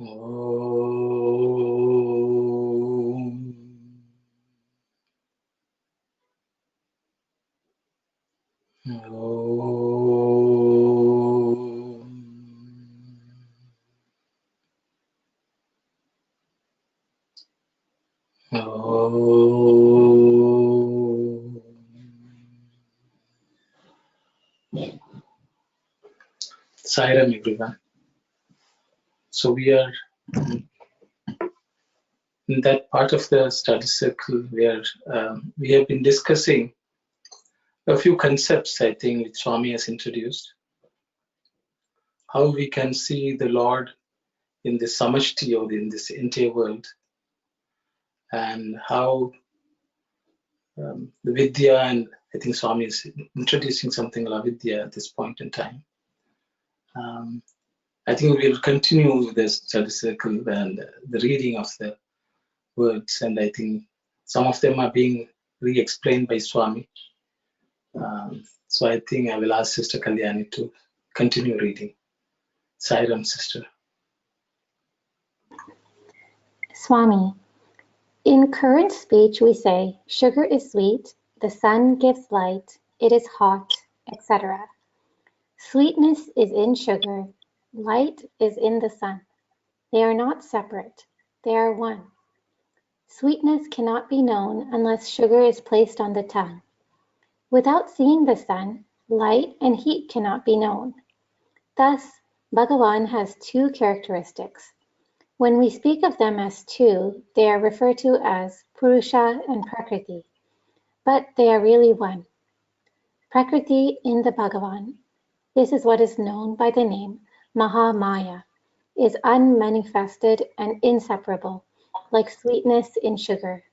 Sai Ram, everyone. So we are in that part of the study circle where we have been discussing a few concepts, I think, which Swami has introduced. How we can see the Lord in this samashti or in this entire world, and how the Vidya, and I think Swami is introducing something like Vidya at this point in time. I think we'll continue with the study circle and the reading of the words, and I think some of them are being re-explained by Swami. So I think I will ask Sister Kalyani to continue reading. Sai Ram, Sister. Swami, in current speech we say, sugar is sweet, the sun gives light, it is hot, etc. Sweetness is in sugar, light is in the sun. They are not separate, they are one. Sweetness cannot be known unless sugar is placed on the tongue. Without seeing the sun, light and heat cannot be known. Thus, Bhagawan has two characteristics. When we speak of them as two, they are referred to as Purusha and Prakriti, but they are really one. Prakriti in the Bhagavan, this is what is known by the name Mahamaya, is unmanifested and inseparable, like sweetness in sugar.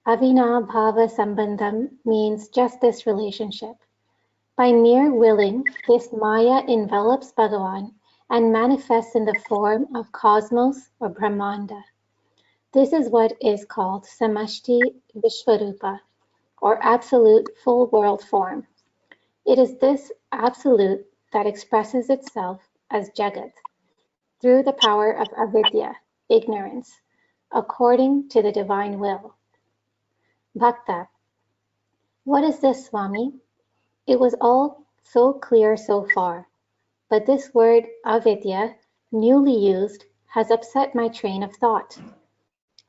Avinabhava Sambandham means just this relationship. By mere willing, this Maya envelops Bhagavan and manifests in the form of cosmos or Brahmanda. This is what is called Samashti Vishvarupa, or absolute full world form. It is this absolute that expresses itself as Jagat, through the power of avidya, ignorance, according to the divine will. Bhakta. What is this, Swami? It was all so clear so far, but this word avidya, newly used, has upset my train of thought.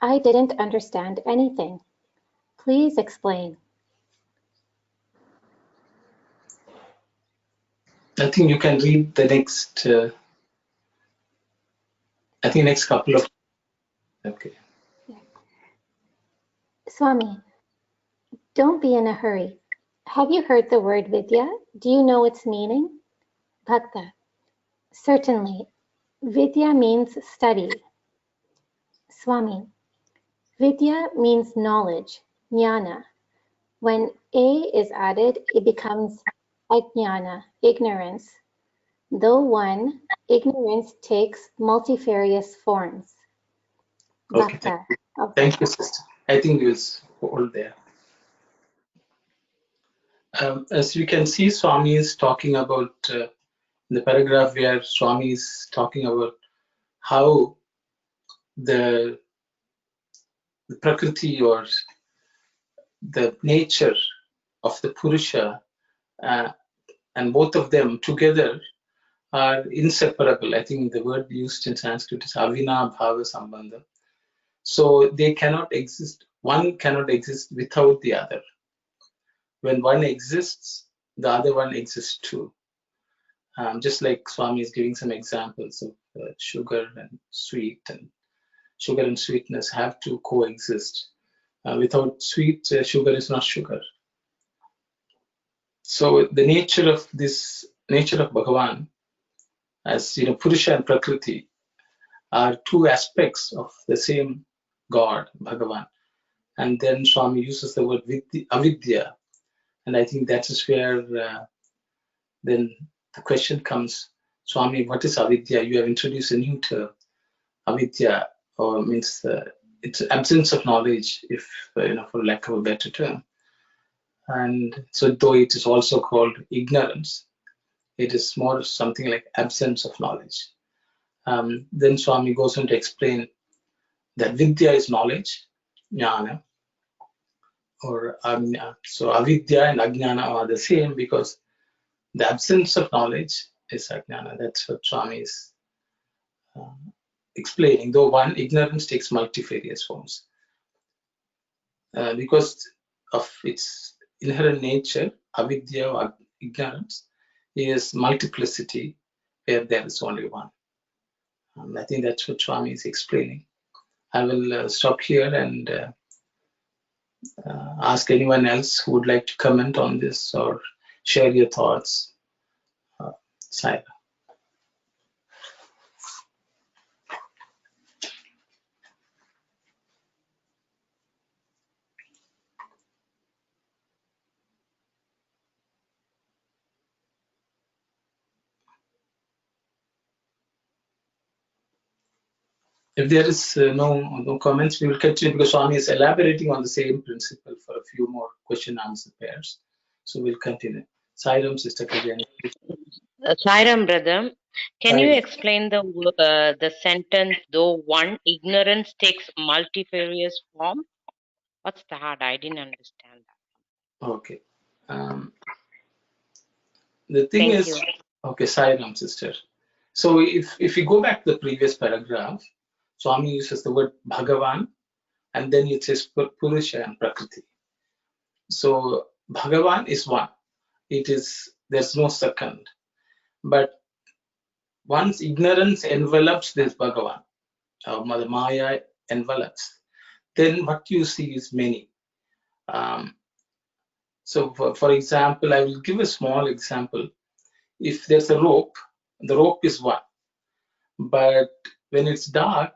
I didn't understand anything. Please explain. I think you can read the next, next couple of, okay. Yeah. Swami, don't be in a hurry. Have you heard the word vidya? Do you know its meaning? Bhakta. Certainly. Vidya means study. Swami. Vidya means knowledge, jnana. When a is added, it becomes ajnana, ignorance. Though one, ignorance takes multifarious forms. Okay, Bhakta. Thank you, Sister. I think we'll hold there. As you can see, Swami is talking about the paragraph where Swami is talking about how the Prakriti, or the nature of the Purusha, and both of them together are inseparable. I think the word used in Sanskrit is Avinabhava Sambandha. So they cannot exist, one cannot exist without the other. When one exists, the other one exists too. Just like Swami is giving some examples of sugar and sweet, and sugar and sweetness have to coexist. Without sweet, sugar is not sugar. So the nature of Bhagavan, as you know, Purusha and Prakriti, are two aspects of the same God, Bhagavan. And then Swami uses the word avidya, and I think that is where then the question comes, Swami, what is avidya? You have introduced a new term. Avidya, or means it's absence of knowledge, if for lack of a better term. And so, though it is also called ignorance, it is more something like absence of knowledge. Then Swami goes on to explain that Vidya is knowledge, Jnana, or so Avidya and Ajnana are the same because the absence of knowledge is Ajnana. That's what Swami is explaining, though one, ignorance takes multifarious forms. Because of its inherent nature, avidya or ignorance is multiplicity where there is only one. I think that's what Swami is explaining. I will stop here and ask anyone else who would like to comment on this or share your thoughts. Sai. If there is no comments, we will continue because Swami is elaborating on the same principle for a few more question-answer pairs. So we'll continue. Sairam, Sister Kalyani. Sairam, brother, can you Sairam. explain the sentence, though one, ignorance takes multifarious form? What's that? I didn't understand that. Okay. The thing Thank is, you. okay, Sairam, sister. So if you go back to the previous paragraph, Swami uses the word Bhagawan, and then it says Purusha and Prakriti. So Bhagavan is one. There's no second. But once ignorance envelops this Bhagavan, the Maya envelops, then what you see is many. So for example, I will give a small example. If there's a rope, the rope is one. But when it's dark,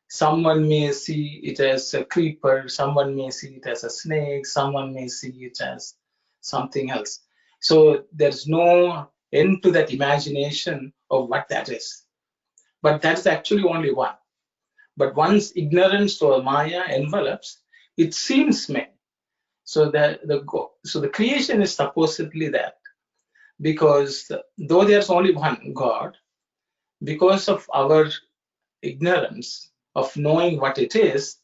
someone may see it as a creeper, someone may see it as a snake, someone may see it as something else. So there's no end to that imagination of what that is. But that's actually only one. But once ignorance or Maya envelops, it seems many. So the creation is supposedly that, because though there's only one God, because of our ignorance of knowing what it is,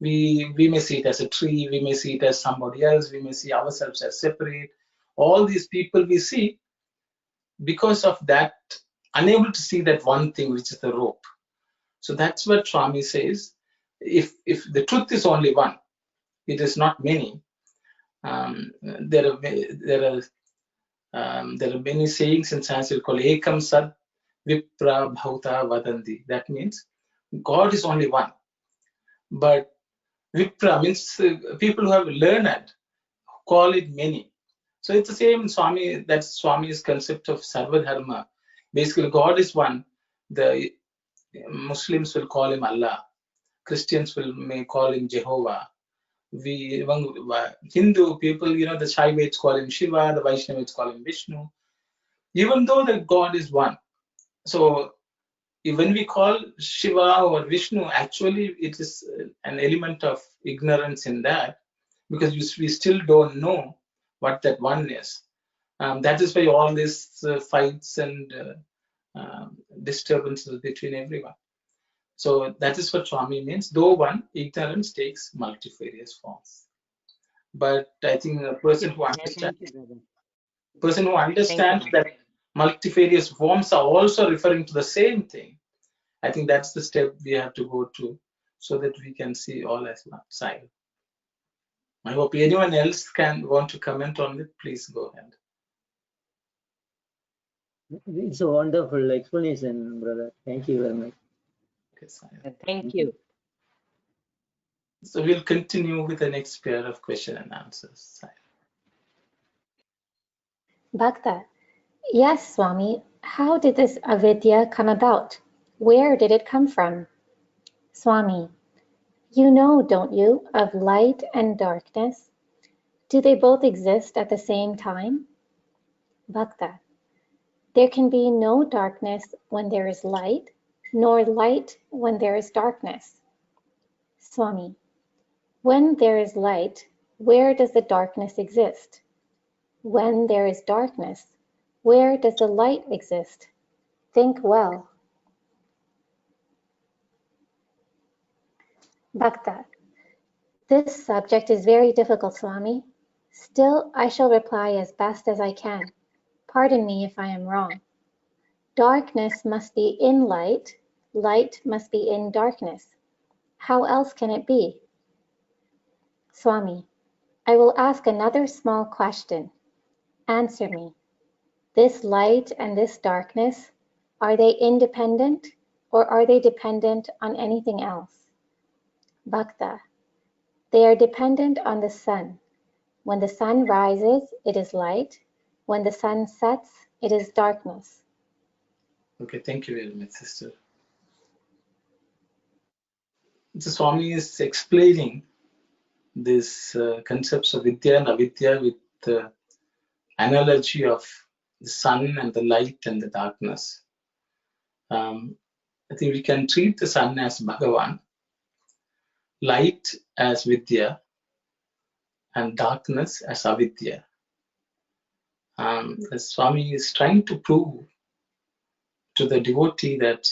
we may see it as a tree, we may see it as somebody else, we may see ourselves as separate. All these people we see, because of that, unable to see that one thing, which is the rope. So that's what Swami says. If the truth is only one, it is not many. There are many sayings in Sanskrit called Ekam Sad Vipra Bhauta Vadanti. That means God is only one. But Vipra means people who have learned call it many. So it's the same Swami, that's Swami's concept of Sarvadharma. Basically, God is one. The Muslims will call him Allah. Christians may call him Jehovah. Hindu people, the Shaivites call him Shiva, the Vaishnavites call him Vishnu. Even though the God is one. So when we call Shiva or Vishnu, actually it is an element of ignorance in that, because we still don't know what that one is. That is why all these fights and disturbances between everyone. So that is what Swami means. Though one, ignorance takes multifarious forms. But I think a person who understands that multifarious forms are also referring to the same thing, I think that's the step we have to go to, so that we can see all as one side. I hope anyone else want to comment on it. Please go ahead. It's a wonderful explanation, brother. Thank you very much. Okay, thank you. So we'll continue with the next pair of question and answers. Bhakta. Yes, Swami. How did this avidya come about? Where did it come from? Swami. You know, don't you, of light and darkness? Do they both exist at the same time? Bhakta. There can be no darkness when there is light, nor light when there is darkness. Swami. When there is light, where does the darkness exist? When there is darkness, where does the light exist? Think well. Bhakta. This subject is very difficult, Swami. Still, I shall reply as best as I can. Pardon me if I am wrong. Darkness must be in light, light must be in darkness. How else can it be? Swami, I will ask another small question. Answer me. This light and this darkness, are they independent or are they dependent on anything else? Bhakta, they are dependent on the sun. When the sun rises, it is light. When the sun sets, it is darkness. Okay, thank you very much, sister. The Swami is explaining these concepts of vidya and avidya with the analogy of the sun and the light and the darkness. I think we can treat the sun as Bhagawan, light as vidya, and darkness as avidya. The Swami is trying to prove to the devotee that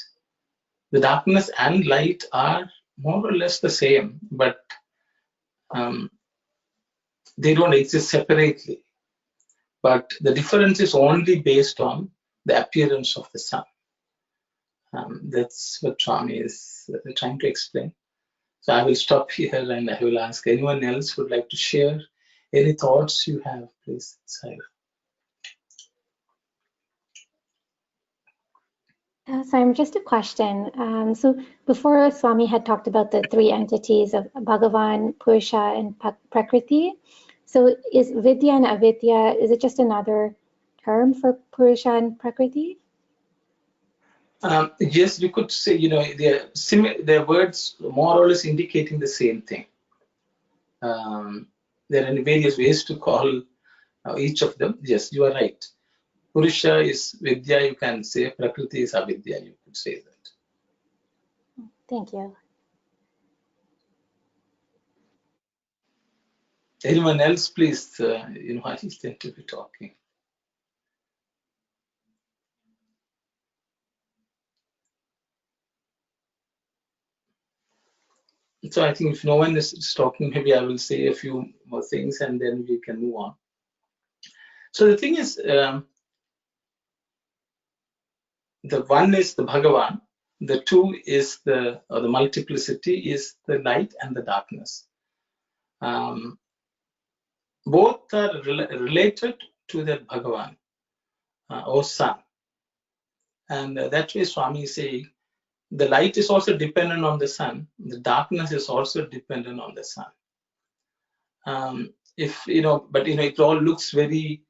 the darkness and light are more or less the same, but they don't exist separately. But the difference is only based on the appearance of the sun. That's what Swami is trying to explain. So I will stop here and I will ask anyone else who would like to share any thoughts you have, please. Simon, just a question. So before Swami had talked about the three entities of Bhagavan, Purusha, and Prakriti. So is Vidya and Avidya, is it just another term for Purusha and Prakriti? Yes, you could say, they're words more or less indicating the same thing. There are various ways to call each of them. Yes, you are right. Purusha is Vidya, you can say. Prakriti is Avidya, you could say that. Thank you. Anyone else, please? I just tend to be talking. So I think if no one is talking, maybe I will say a few more things and then we can move on. So the thing is, the one is the Bhagavan, the two is the multiplicity is the light and the darkness. Both are related to the Bhagavan or sun. And that way Swami is saying the light is also dependent on the sun, the darkness is also dependent on the sun. But it all looks very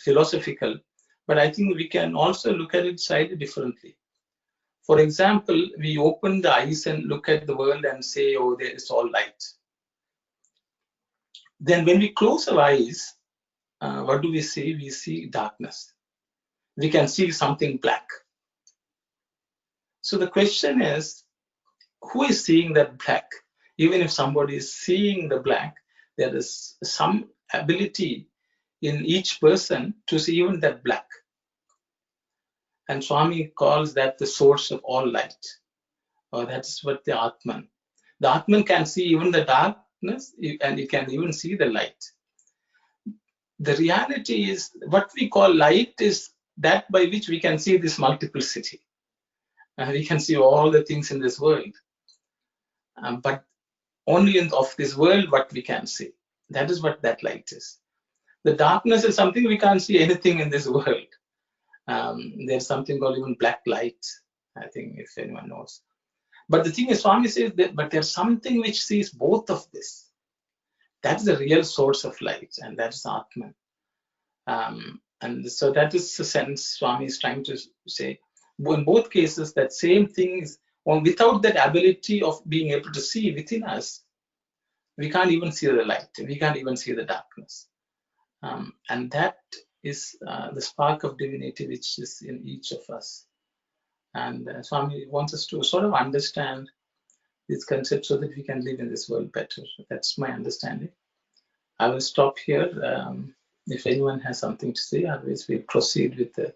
philosophical, but I think we can also look at it slightly differently. For example, we open the eyes and look at the world and say, oh, there is all light. Then when we close our eyes, what do we see? We see darkness. We can see something black. So the question is, who is seeing that black? Even if somebody is seeing the black, there is some ability in each person to see even that black. And Swami calls that the source of all light. Or that's what the Atman. The Atman can see even the darkness and it can even see the light. The reality is what we call light is that by which we can see this multiplicity. And we can see all the things in this world. But only of this world what we can see. That is what that light is. The darkness is something we can't see anything in this world. There's something called even black light, I think, if anyone knows. But the thing is, Swami says that, but there's something which sees both of this. That's the real source of light, and that's Atman. And so that is the sense Swami is trying to say. In both cases, that same thing is, without that ability of being able to see within us, we can't even see the light. We can't even see the darkness. And that is the spark of divinity which is in each of us. And Swami wants us to sort of understand this concept so that we can live in this world better. That's my understanding. I will stop here. If anyone has something to say, otherwise we'll proceed with the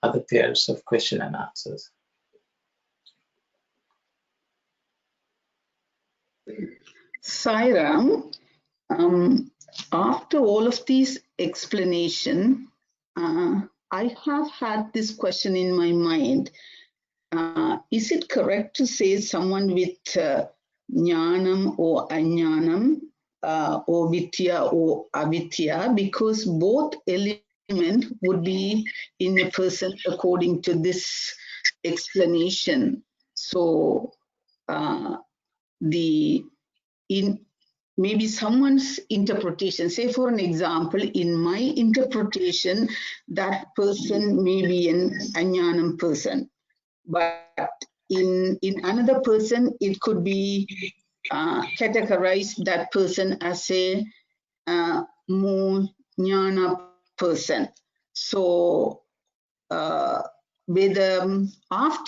other pairs of question and answers. Sairam, after all of these explanation, I have had this question in my mind. Is it correct to say someone with jnanam or ajnanam, or vidya or avidya, because both elements would be in a person according to this explanation? So maybe someone's interpretation, say for an example, in my interpretation, that person may be an ajnanam person, but in another person, it could be categorized that person as a more jnana person. So after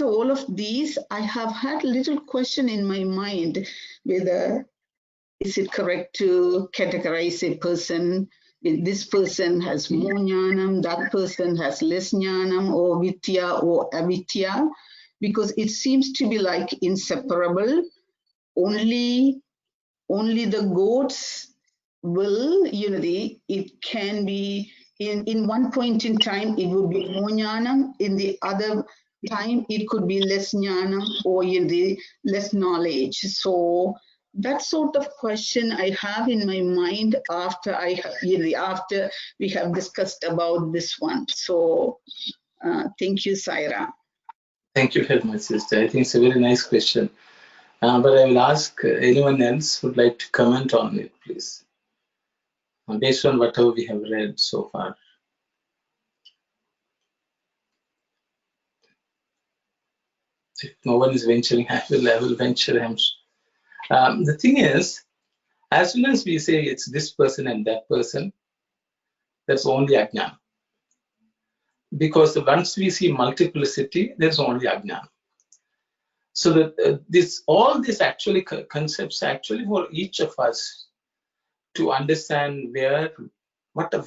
all of these, I have had a little question in my mind whether is it correct to categorize a person? This person has more jnanam, that person has less jnanam, or vidya or avidya, because it seems to be like inseparable. Only the God's will, it can be in one point in time it would be more jnanam, in the other time it could be less jnanam or less knowledge. So that sort of question I have in my mind after after we have discussed about this one. So thank you, Saira. Thank you very much, sister. I think it's a very nice question. But I will ask anyone else who would like to comment on it, please, based on whatever we have read so far. If no one is venturing, I will venture him. The thing is, as soon as we say it's this person and that person, that's only ajnana. Because once we see multiplicity, there's only ajnana. So that all these actually concepts actually for each of us to understand what are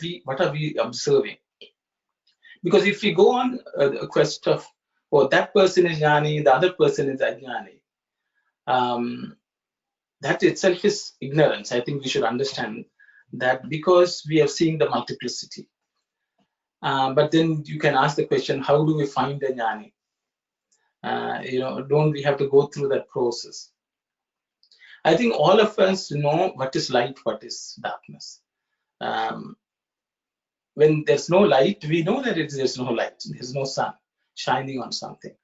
we observing. Because if we go on a quest of, that person is jnani, the other person is ajnani, that itself is ignorance. I think we should understand that, because we are seeing the multiplicity. But then you can ask the question, how do we find a jnani? Don't we have to go through that process? I think all of us know what is light, what is darkness. When there's no light, we know that there's no light. There's no sun shining on something.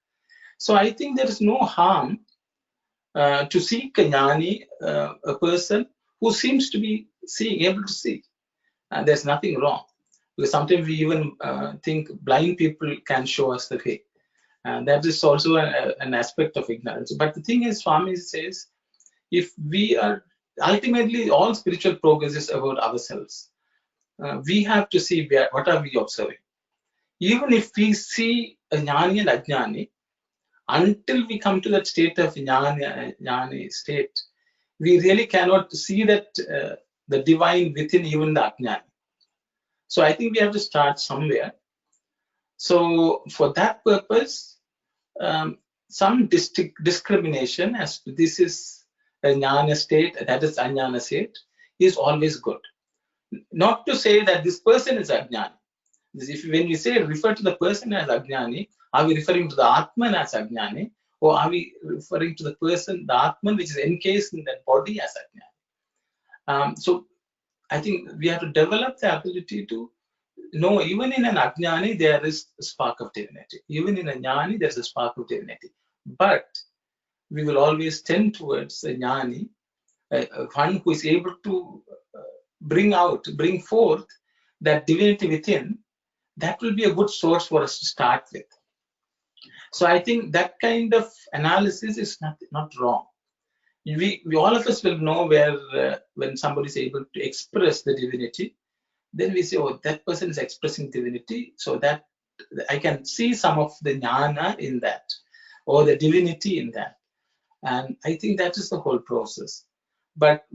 So I think there is no harm to seek a jnani, a person who seems to be able to see. There's nothing wrong. Because sometimes we even think blind people can show us the way. And that is also an aspect of ignorance. But the thing is, Swami says, if we are, ultimately all spiritual progress is about ourselves. We have to see what are we observing. Even if we see a jnani and ajnani, until we come to that state of jnani state, we really cannot see that the divine within even the ajnani. So I think we have to start somewhere. So for that purpose, some discrimination as to this is a jnana state, that is ajnana state, is always good. Not to say that this person is ajnani. When we say refer to the person as ajnani, are we referring to the Atman as ajnani, or are we referring to the person, the Atman, which is encased in that body as ajnani? So I think we have to develop the ability to know, even in an ajnani, there is a spark of divinity. Even in a jnani, there's a spark of divinity. But we will always tend towards a jnani, one who is able to bring forth that divinity within. That will be a good source for us to start with. So I think that kind of analysis is not wrong. We all of us will know where when somebody is able to express the divinity, then we say, oh, that person is expressing divinity, so that I can see some of the jnana in that, or the divinity in that. And I think that is the whole process. But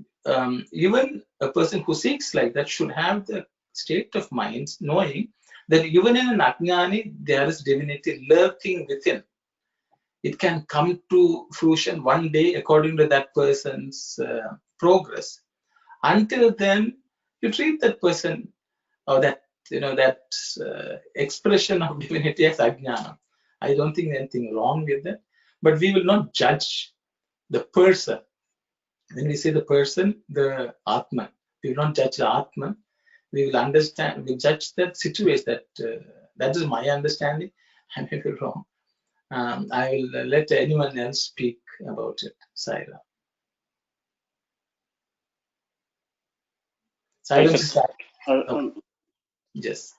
even a person who seeks like that should have the state of mind knowing that even in an ajnani, there is divinity lurking within. It can come to fruition one day according to that person's progress. Until then, you treat that person or that expression of divinity as ajnana. I don't think anything wrong with that, but we will not judge the person. When we say the person, the Atman, we will not judge the Atman. We will understand, we judge that situation. That is my understanding. I may be wrong. I will let anyone else speak about it. Saira. Silence. Yes.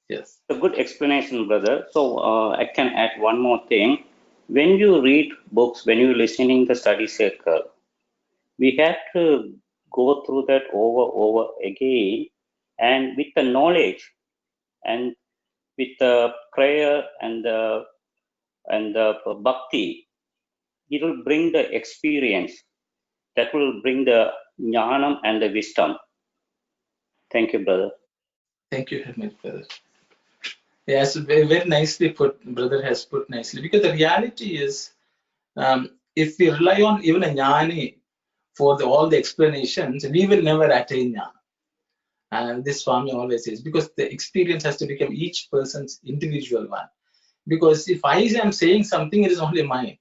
Yes. A good explanation, brother. So I can add one more thing. When you read books, when you're listening the study circle, we have to go through that over again, and with the knowledge and with the prayer and the bhakti, it will bring the experience that will bring the jnanam and the wisdom. Thank you, brother. Thank you, Hermit, brother. Yes, very, very nicely put, brother has put nicely. Because the reality is, if we rely on even a jnani for all the explanations, we will never attain jnana. And this Swami always says, because the experience has to become each person's individual one. Because if I am saying something, it is only mine.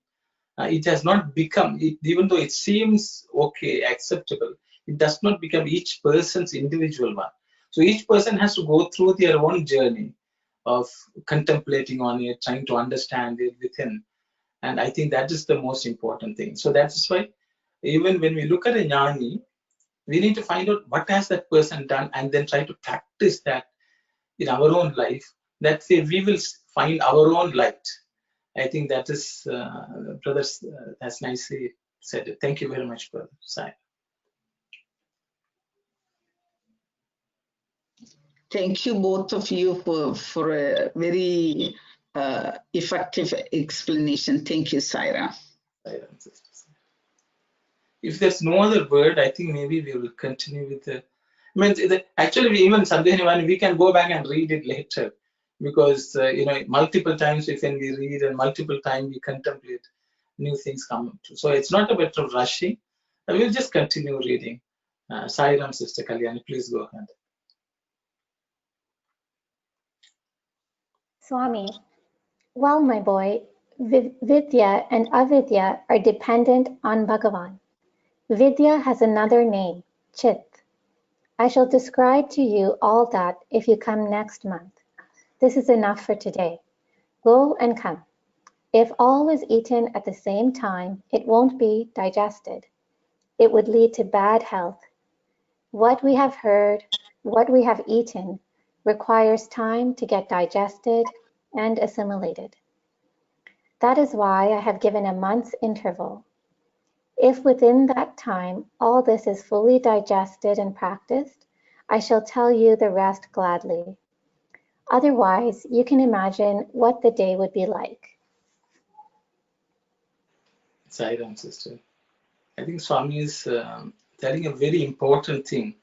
It has not become, even though it seems okay, acceptable, it does not become each person's individual one. So each person has to go through their own journey of contemplating on it, trying to understand it within. And I think that is the most important thing. So that's why even when we look at a jnani, we need to find out what has that person done and then try to practice that in our own life. That way we will find our own light. I think that is, brother has nicely said it. Thank you very much, brother Sai. Thank you both of you for a very effective explanation. Thank you, Saira. If there's no other word, I think maybe we will continue with the. Actually, even Sandeha Nivarini, we can go back and read it later, because multiple times when we read and multiple times we contemplate, new things come to. So it's not a matter of rushing. We'll just continue reading. Sai Ram, Sister Kalyani, please go ahead. Swami, well, my boy, Vidya and Avidya are dependent on Bhagawan. Vidya has another name, Chit. I shall describe to you all that if you come next month. This is enough for today. Go and come. If all was eaten at the same time, it won't be digested. It would lead to bad health. What we have heard, what we have eaten, requires time to get digested and assimilated. That is why I have given a month's interval. If within that time all this is fully digested and practiced, I shall tell you the rest gladly. Otherwise, you can imagine what the day would be like. Sai Ram, sister. I think Swami is telling a very important thing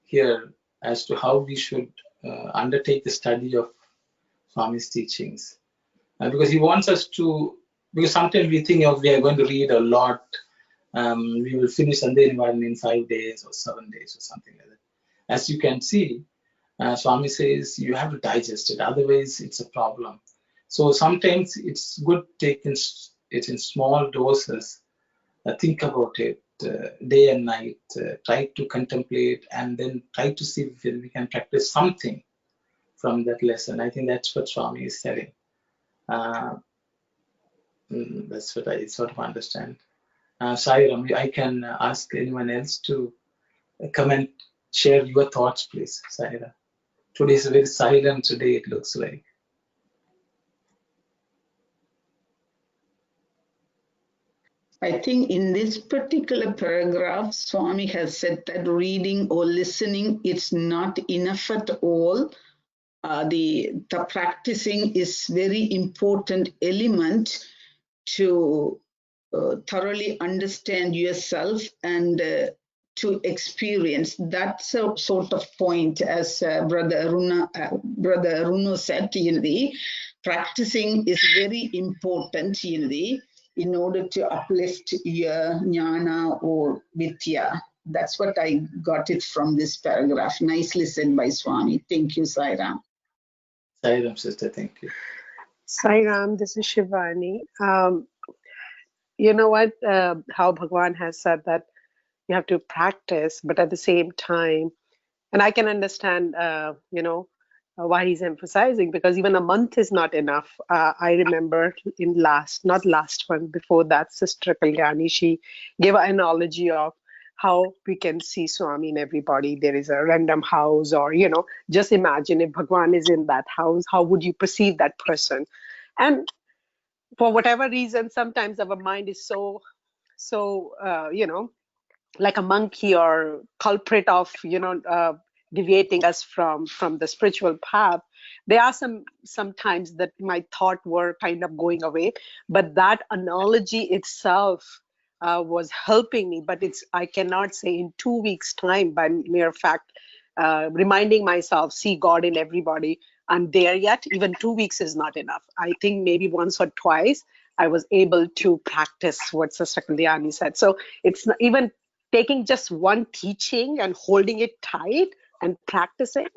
here as to how we should undertake the study of Swami's teachings. Because he wants us to, because sometimes we think we are going to read a lot, we will finish Sandeha Nivarini in 5 days or 7 days or something like that. As you can see, Swami says you have to digest it, otherwise it's a problem. So sometimes it's good taking it in small doses, think about it day and night, try to contemplate, and then try to see if we can practice something from that lesson. I think that's what Swami is saying. That's what I sort of understand. Sai Ram, I can ask anyone else to come and share your thoughts, please. Sai Ram. Today is a very silent day, it looks like. I think in this particular paragraph, Swami has said that reading or listening is not enough at all. The practicing is very important element to thoroughly understand yourself and to experience that sort of point, as Brother Aruno said, practicing is very important, in order to uplift your jnana or vidya. That's what I got it from this paragraph. Nicely said by Swami. Thank you, Sai Ram. Sai Ram, sister, thank you. Sai Ram, this is Shivani. You know what? How Bhagawan has said that you have to practice, but at the same time, and I can understand, why he's emphasizing, because even a month is not enough. I remember in not last one, before that, Sister Kalyani, she gave an analogy of how we can see Swami in everybody. There is a random house, or, just imagine if Bhagwan is in that house, how would you perceive that person? And for whatever reason, sometimes our mind is so, like a monkey or culprit of deviating us from the spiritual path. There are sometimes that my thought were kind of going away, but that analogy itself was helping me. But I cannot say in 2 weeks time, by mere fact, reminding myself, see God in everybody, I'm there yet. Even 2 weeks is not enough. I think maybe once or twice I was able to practice what Sister Kalyani said. So it's not even taking just one teaching and holding it tight and practicing.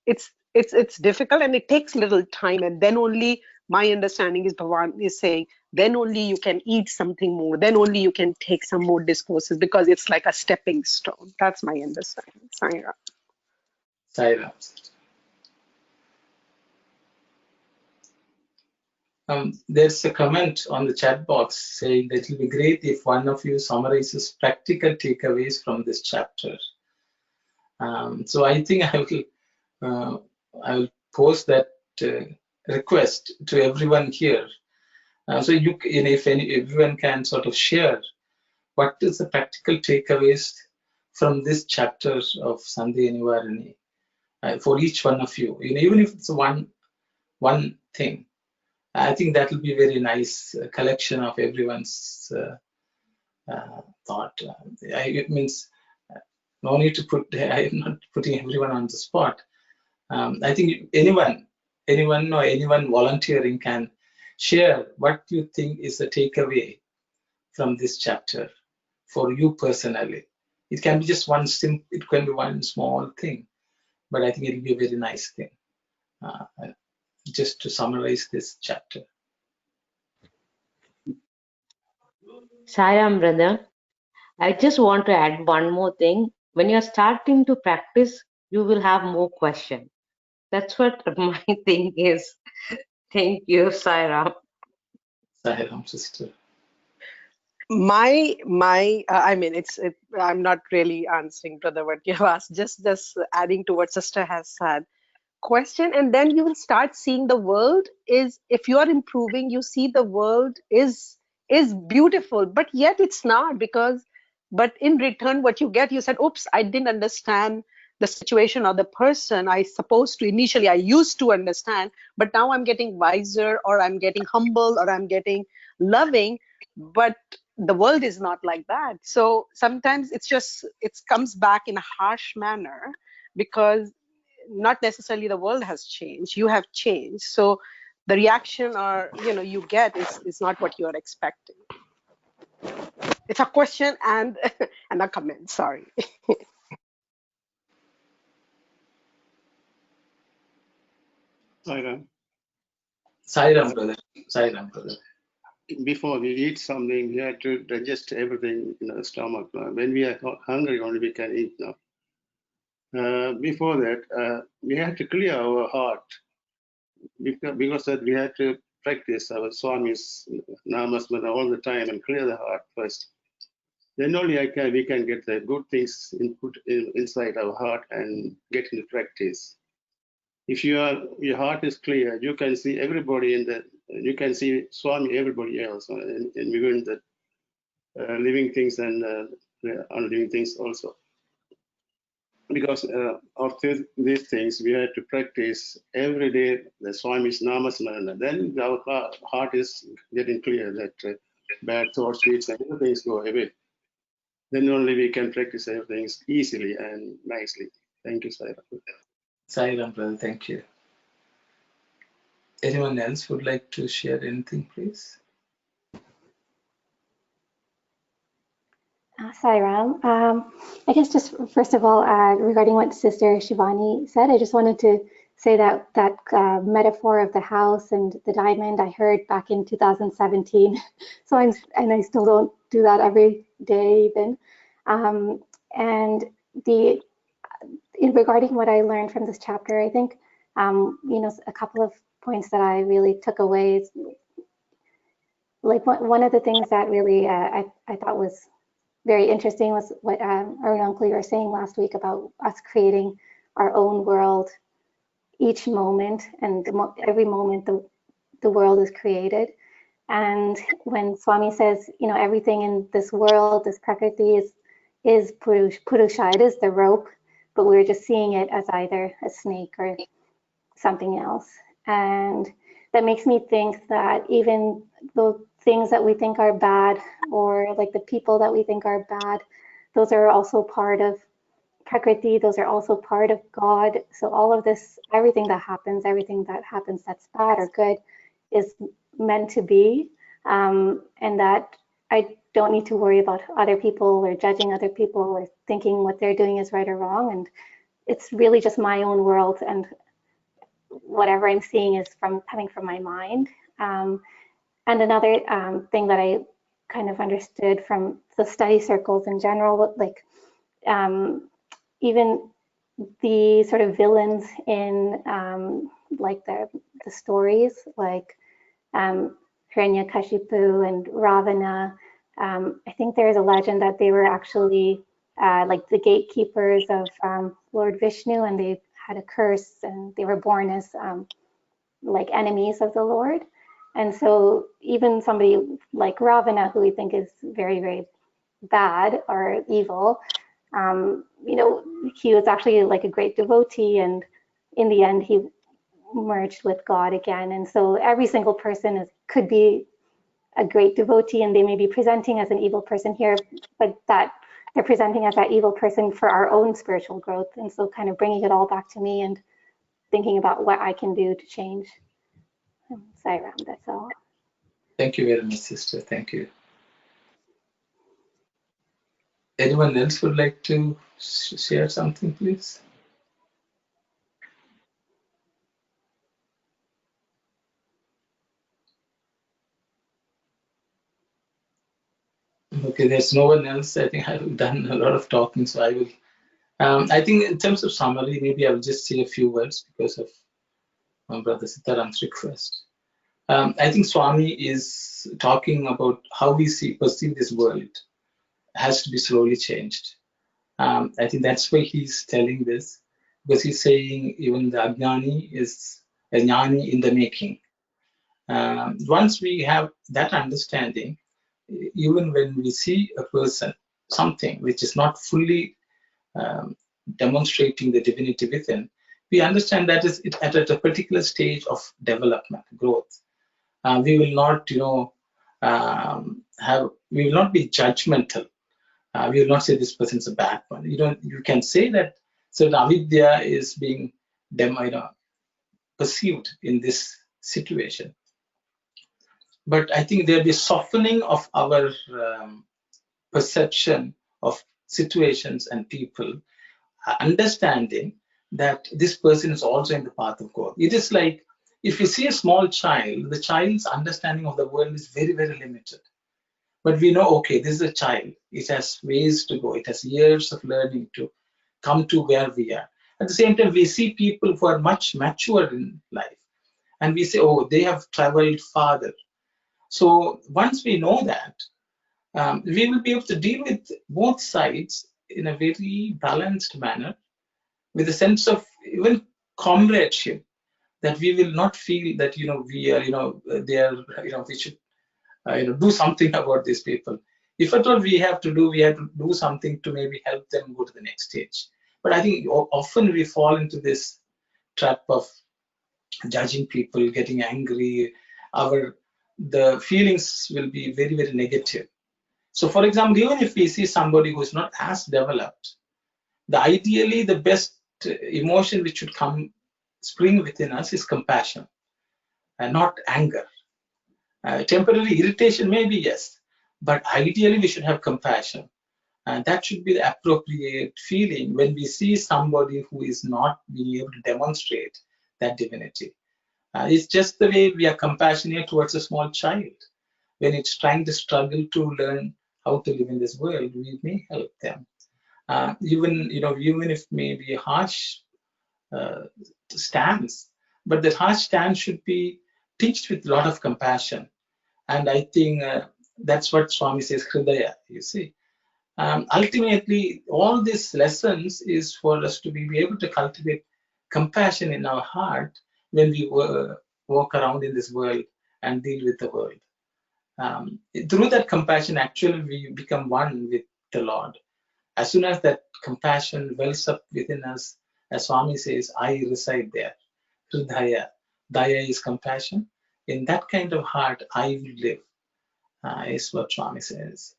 It's difficult, and it takes little time. And then only, my understanding is, Bhagavan is saying, then only you can eat something more. Then only you can take some more discourses, because it's like a stepping stone. That's my understanding. Sai Ram. Sai Ram, sister. There's a comment on the chat box saying that it will be great if one of you summarizes practical takeaways from this chapter. So I think I will post that request to everyone here. So if everyone can sort of share what is the practical takeaways from this chapter of Sandeha Nivarini for each one of you. Even if it's one thing. I think that will be a very nice collection of everyone's thought. It means no need to I'm not putting everyone on the spot. I think anyone volunteering can share what you think is the takeaway from this chapter for you personally. It can be just it can be one small thing, but I think it will be a very nice thing. Just to summarize this chapter. Sai Ram, brother, I just want to add one more thing. When you're starting to practice, you will have more questions. That's what my thing is. Thank you, Sai Ram. Sai Ram, sister. I mean, I'm not really answering, brother, what you have asked. Just adding to what Sister has said. Question, and then you will start seeing the world is, if you are improving, you see the world is beautiful, but yet it's not, but in return what you get, you said, oops, I didn't understand the situation or the person. I used to understand, but now I'm getting wiser, or I'm getting humble, or I'm getting loving, but the world is not like that. So sometimes it comes back in a harsh manner, because not necessarily the world has changed, you have changed. So the reaction, or you get is not what you are expecting. It's a question and and a comment. Sorry. Sai Ram. Sai Ram, brother. Sai Ram, brother. Before we eat something, we have to digest everything in our stomach. When we are hungry, only we can eat now. Before that, we have to clear our heart, because that we have to practice our Swami's Namasmana all the time and clear the heart first. Then only we can get the good things input inside our heart and get into practice. If your heart is clear, you can see everybody you can see Swami, everybody else, and within the living things and the unliving things also. Because of these things, we have to practice every day the Swami's Namasmana. Then our heart is getting clear that bad thoughts, deeds, and other things go away. Then only we can practice everything easily and nicely. Thank you, Sai Ram. Sai Ram, brother. Thank you. Anyone else would like to share anything, please? Sairam. I guess just first of all, regarding what Sister Shivani said, I just wanted to say that metaphor of the house and the diamond I heard back in 2017. So I still don't do that every day even. And regarding what I learned from this chapter, I think a couple of points that I really took away is like one of the things that really I thought was very interesting was what Arun Uncle you were saying last week about us creating our own world each moment, and every moment the world is created. And when Swami says, everything in this world, this prakriti is purusha, it is the rope, but we're just seeing it as either a snake or something else. And that makes me think that even the things that we think are bad, or like the people that we think are bad, those are also part of prakriti, those are also part of God. So all of this, everything that happens that's bad or good is meant to be, and that I don't need to worry about other people or judging other people or thinking what they're doing is right or wrong. And it's really just my own world, and whatever I'm seeing is coming from my mind. And another thing that I kind of understood from the study circles in general, like even the sort of villains in like the stories, like Hiranyakashipu and Ravana. I think there is a legend that they were actually like the gatekeepers of Lord Vishnu, and they had a curse, and they were born as like enemies of the Lord. And so even somebody like Ravana, who we think is very, very bad or evil, he was actually like a great devotee, and in the end he merged with God again. And so every single person could be a great devotee, and they may be presenting as an evil person here, but that they're presenting as that evil person for our own spiritual growth. And so kind of bringing it all back to me and thinking about what I can do to change. Sairam, that's all. Thank you very much, sister. Thank you. Anyone else would like to share something, please? Okay, there's no one else. I think I've done a lot of talking, so I will. I think in terms of summary, maybe I'll just say a few words because of my brother Sitaram's request. I think Swami is talking about how we perceive this world has to be slowly changed. I think that's why he's telling this, because he's saying even the Ajnani is a Jnani in the making. Once we have that understanding, even when we see a person, something which is not fully demonstrating the divinity within, we understand that is at a particular stage of development, growth. We will not, we will not be judgmental. We will not say this person is a bad one. You can say that certain avidya is being perceived in this situation. But I think there'll be softening of our perception of situations and people, understanding that this person is also in the path of God. It is like if you see a small child, the child's understanding of the world is very, very limited. But we know, okay, this is a child. It has ways to go. It has years of learning to come to where we are. At the same time, we see people who are much mature in life. And we say, oh, they have traveled farther. So once we know that, we will be able to deal with both sides in a very balanced manner, with a sense of even comradeship, that we will not feel that we are they are we should do something about these people. If at all we have to do something to maybe help them go to the next stage. But I think often we fall into this trap of judging people, getting angry. The feelings will be very, very negative. So for example, even if we see somebody who is not as developed, ideally the best emotion which should spring within us is compassion and not anger. Temporary irritation maybe, yes, but ideally we should have compassion That should be the appropriate feeling when we see somebody who is not being able to demonstrate that divinity. It's just the way we are compassionate towards a small child. When it's trying to struggle to learn how to live in this world, we may help them. Even if maybe a harsh stance, but that harsh stance should be teached with a lot of compassion. And I think that's what Swami says, Hridaya, you see. Ultimately, all these lessons is for us to be able to cultivate compassion in our heart when we walk around in this world and deal with the world. Through that compassion, actually, we become one with the Lord. As soon as that compassion wells up within us, as Swami says, I reside there. Hridaya. Daya is compassion. In that kind of heart, I will live, is what Swami says.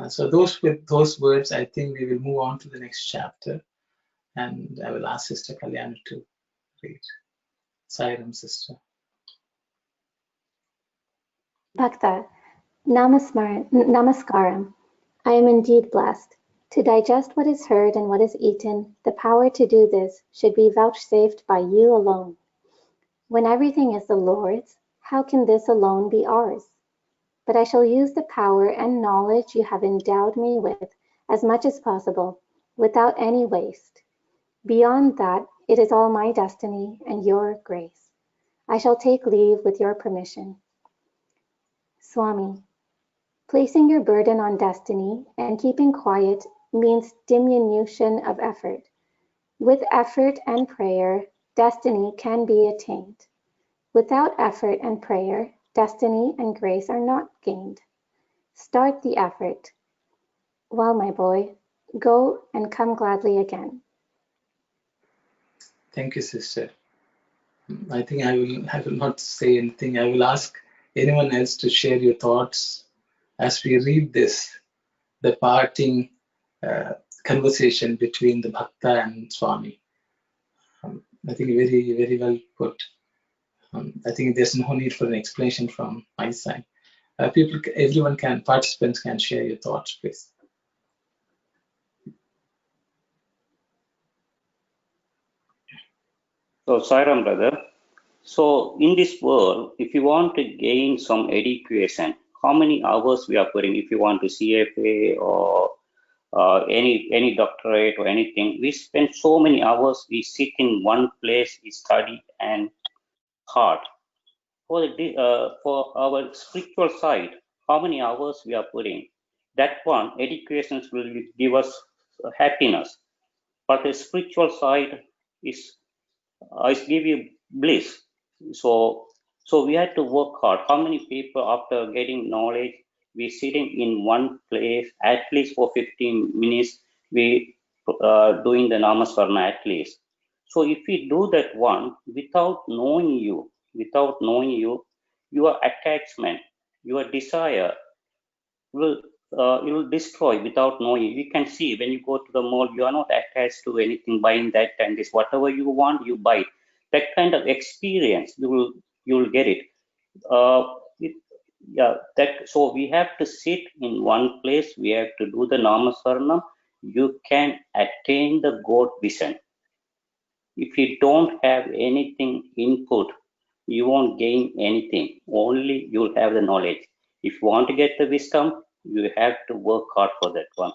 So with those words, I think we will move on to the next chapter. And I will ask Sister Kalyani to read. Sairam, Sister. Bhakta, Namaskaram. I am indeed blessed. To digest what is heard and what is eaten, the power to do this should be vouchsafed by you alone. When everything is the Lord's, how can this alone be ours? But I shall use the power and knowledge you have endowed me with as much as possible, without any waste. Beyond that, it is all my destiny and your grace. I shall take leave with your permission. Swami, placing your burden on destiny and keeping quiet means diminution of effort. With effort and prayer, destiny can be attained. Without effort and prayer, destiny and grace are not gained. Start the effort. Well, my boy, go and come gladly again. Thank you, Sister. I think I will not say anything. I will ask anyone else to share your thoughts as we read this, the parting conversation between the Bhakta and Swami. I think very, very well put. I think there's no need for an explanation from my side. Participants can share your thoughts, please. So, Sairam, brother. So, in this world, if you want to gain some education, how many hours we are putting? If you want to CFA or any doctorate or anything, we spend so many hours. We sit in one place, we study and hard. For our spiritual side, how many hours we are putting? That one, education will give us happiness, but the spiritual side is give you bliss. So we had to work hard. How many people after getting knowledge, we sitting in one place at least for 15 minutes, we doing the namaswarna at least. So if we do that one without knowing you, your attachment, your desire will you will destroy without knowing. You can see when you go to the mall, you are not attached to anything, buying that and this. Whatever you want, you buy. That kind of experience, you will get it. So we have to sit in one place. We have to do the namaswarna. You can attain the God vision. If you don't have anything input, you won't gain anything. Only you'll have the knowledge. If you want to get the wisdom, you have to work hard for that one.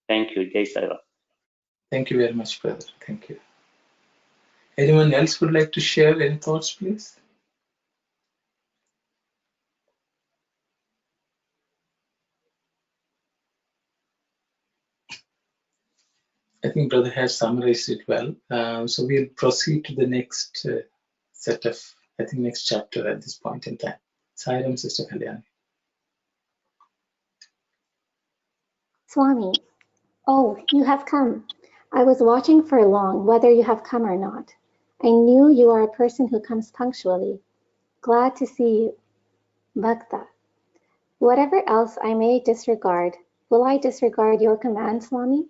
Thank you, Jai Sairam. Thank you very much, brother. Thank you. Anyone else would like to share any thoughts, please? I think brother has summarized it well. So we'll proceed to the next next chapter at this point in time. Sairam, Sister Kalyani. Swami, oh, you have come. I was watching for long whether you have come or not. I knew you are a person who comes punctually. Glad to see you. Bhakta. Whatever else I may disregard, will I disregard your command, Swami?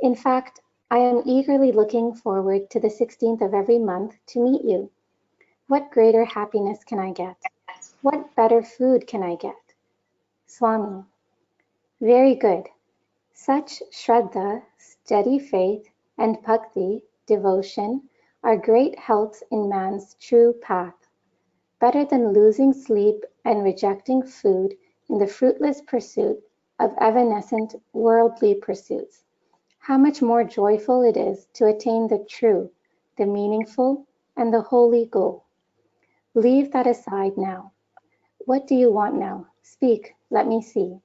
In fact, I am eagerly looking forward to the 16th of every month to meet you. What greater happiness can I get? What better food can I get? Swami. Very good. Such Shraddha, steady faith, and Bhakti, devotion, are great helps in man's true path, better than losing sleep and rejecting food in the fruitless pursuit of evanescent worldly pursuits. How much more joyful it is to attain the true, the meaningful, and the holy goal. Leave that aside now. What do you want now? Speak, let me see.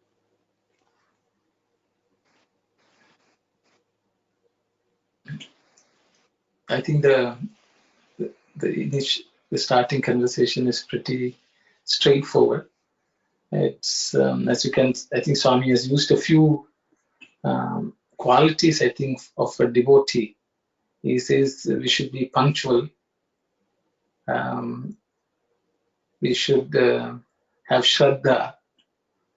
I think the starting conversation is pretty straightforward. It's as you can, I think Swami has used a few qualities, I think, of a devotee. He says we should be punctual. We should have Shraddha,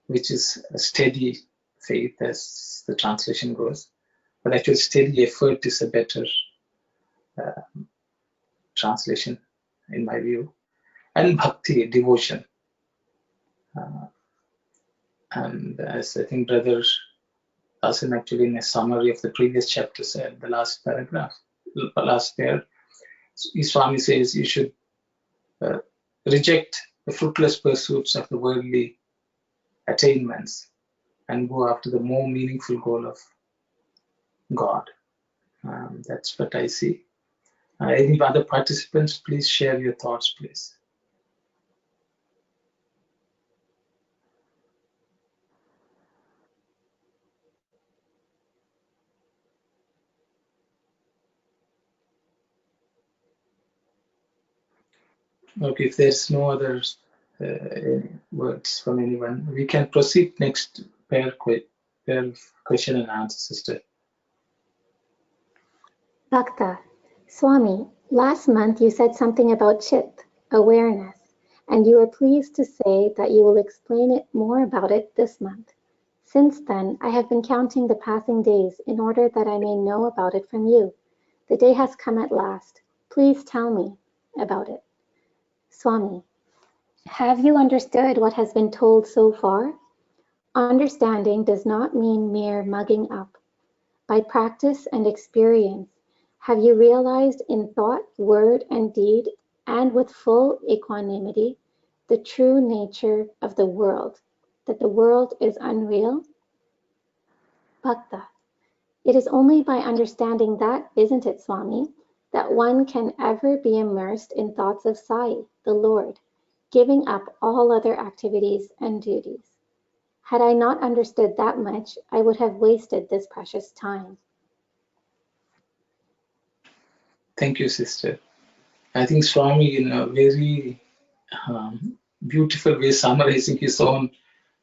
which is a steady faith, as the translation goes. But actually, steady effort is a better translation, in my view. And bhakti, devotion. And as I think Brother Hasan actually in a summary of the previous chapter said, the last paragraph, last pair, Swami says you should reject the fruitless pursuits of the worldly attainments and go after the more meaningful goal of God. That's what I see. Any other participants, please share your thoughts, please. Okay, if there's no other words from anyone, we can proceed next pair question and answer, sister. Bhakta, Swami, last month you said something about Chit, awareness, and you were pleased to say that you will explain it more about it this month. Since then, I have been counting the passing days in order that I may know about it from you. The day has come at last. Please tell me about it. Swami, have you understood what has been told so far? Understanding does not mean mere mugging up. By practice and experience, have you realized in thought, word, and deed, and with full equanimity, the true nature of the world, that the world is unreal? Bhakta, it is only by understanding that, isn't it, Swami, that one can ever be immersed in thoughts of Sai, the Lord, giving up all other activities and duties. Had I not understood that much, I would have wasted this precious time. Thank you, sister. I think Swami, in a very beautiful way, summarizing his own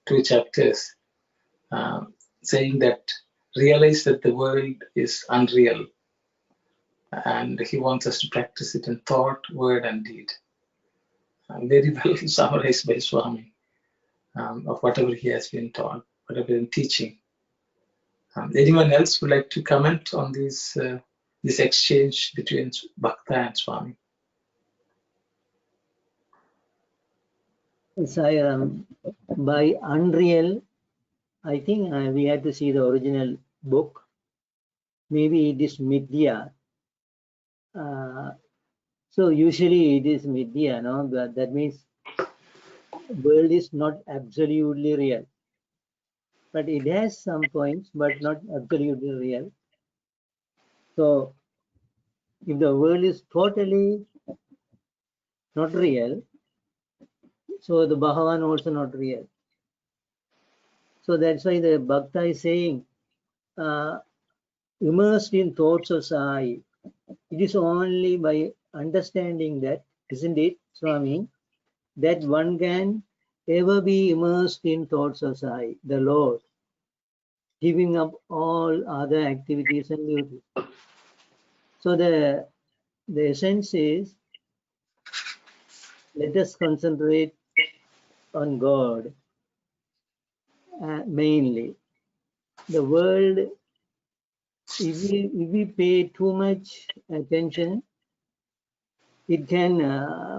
2 chapters, saying that realize that the world is unreal, and he wants us to practice it in thought, word, and deed. Very well summarized by Swami of whatever he has been taught, whatever been teaching. Anyone else would like to comment on this exchange between Bhakta and Swami? By unreal, I think we have to see the original book. Maybe it is Midya. So usually it is Midya, no? That means world is not absolutely real. But it has some points, but not absolutely real. So if the world is totally not real, so the Bhagawan also not real. So that's why the Bhakta is saying, immersed in thoughts of Sai. It is only by understanding that, isn't it, Swami, that one can ever be immersed in thoughts of Sai, the Lord, giving up all other activities and duties. So the essence is, let us concentrate on God mainly. The world, if we pay too much attention, it can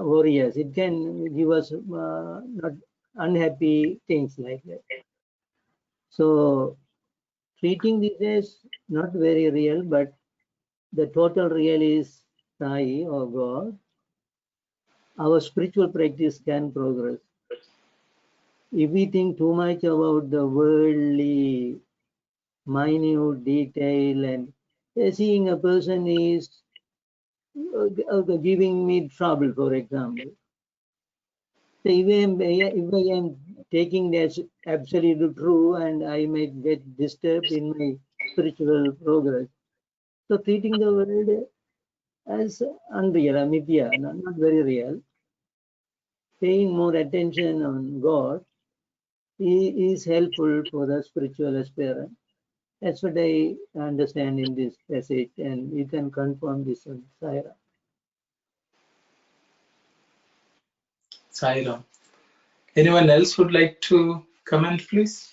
worry us. It can give us not unhappy things like that. So treating this as not very real, but the total real is Sai or God, our spiritual practice can progress. If we think too much about the worldly, minute detail, and seeing a person is giving me trouble, for example. So if I am taking that as absolutely true, and I might get disturbed in my spiritual progress. So treating the world as unreal, amithya, not very real, paying more attention on God is helpful for the spiritual aspirant. That's what I understand in this passage, and you can confirm this one, Saira. Sairam. Anyone else would like to comment, please?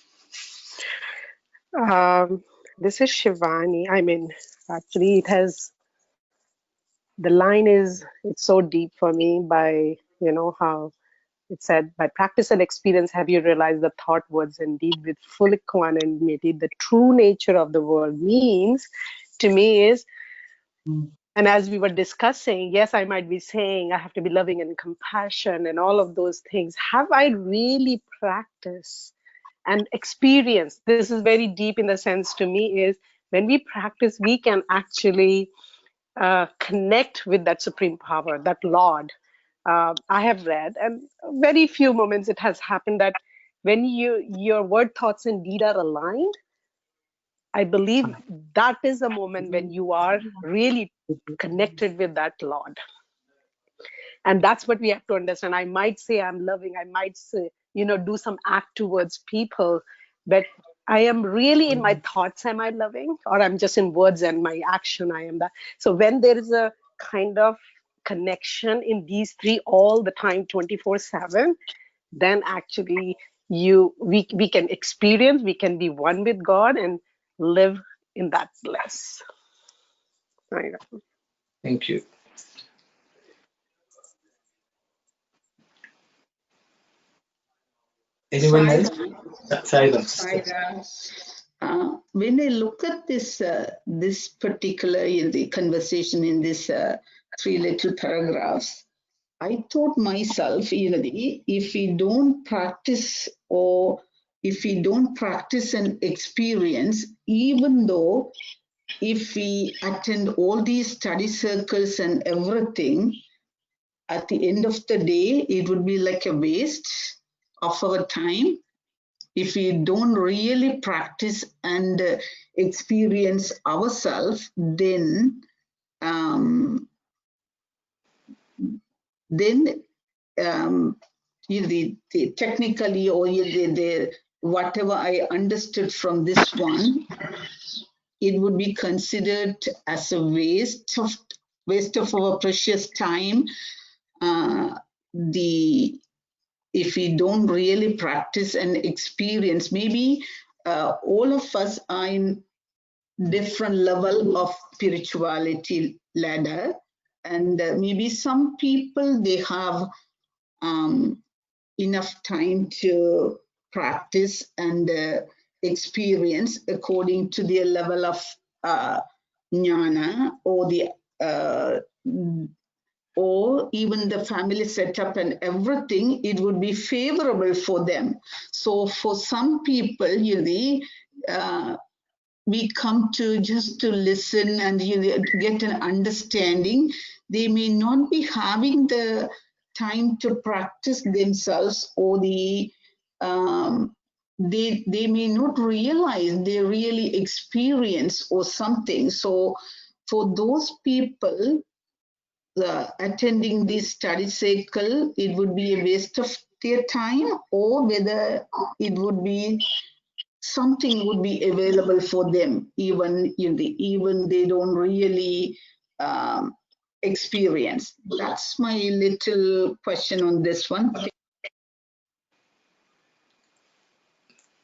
This is Shivani. I mean, actually, the line is, it's so deep for me by, how it said, by practice and experience have you realized the thought, words, and deed with full equanimity. The true nature of the world means to me is, and as we were discussing, yes, I might be saying I have to be loving and compassion and all of those things. Have I really practiced and experienced? This is very deep in the sense to me is when we practice, we can actually connect with that supreme power, that Lord. I have read, and very few moments it has happened that when your word, thoughts, and deed are aligned, I believe that is a moment when you are really connected with that Lord. And that's what we have to understand. I might say I'm loving, I might say, do some act towards people, but I am really in my thoughts, am I loving? Or I'm just in words and my action, I am that. So when there is a kind of connection in these three all the time, 24/7, then actually we can experience, we can be one with God and live in that bliss. Thank you. Anyone else? Sairam. When I look at this particular in the conversation in this three little paragraphs, I thought myself, if we don't practice or if we don't practice and experience, even though if we attend all these study circles and everything, at the end of the day, it would be like a waste of our time if we don't really practice and experience ourselves. Then technically or the whatever I understood from this one, it would be considered as a waste of our precious time. If we don't really practice and experience, maybe all of us are in different level of spirituality ladder, and maybe some people they have enough time to practice and experience according to their level of jnana or even the family setup and everything, it would be favorable for them. So for some people, we come to just to listen and get an understanding. They may not be having the time to practice themselves, or they may not realize they really experience or something. So for those people, attending this study cycle, it would be a waste of their time, or whether it would be something would be available for them, even they don't really experience. That's my little question on this one.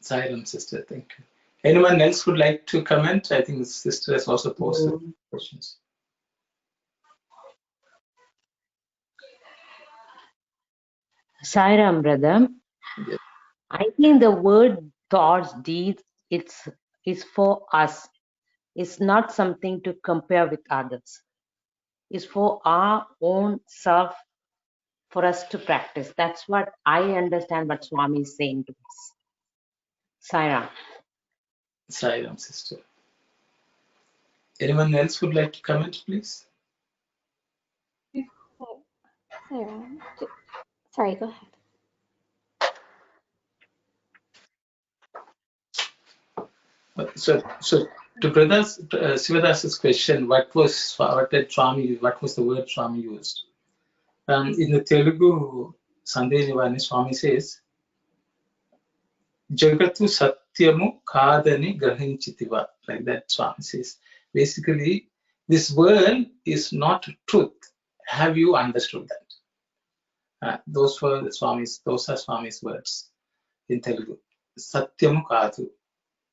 Sairam, sister, thank you. Anyone else would like to comment? I think the sister has also posted questions. Sairam, brother. Yes. I think the word thoughts, deeds, it's is for us. It's not something to compare with others. It's for our own self, for us to practice. That's what I understand what Swami is saying to us. Sairam. Sairam, sister. Anyone else would like to comment, please? Sorry, go ahead. So to brothers Sivadas's question, what was the word Swami used? In the Telugu, Sandeha Nivarini, Swami says, Jagatu Satyamu Kadani Grahinchitiva. Like that, Swami says. Basically, this world is not truth. Have you understood that? Those are Swami's words in Telugu. Satyamu Kadu,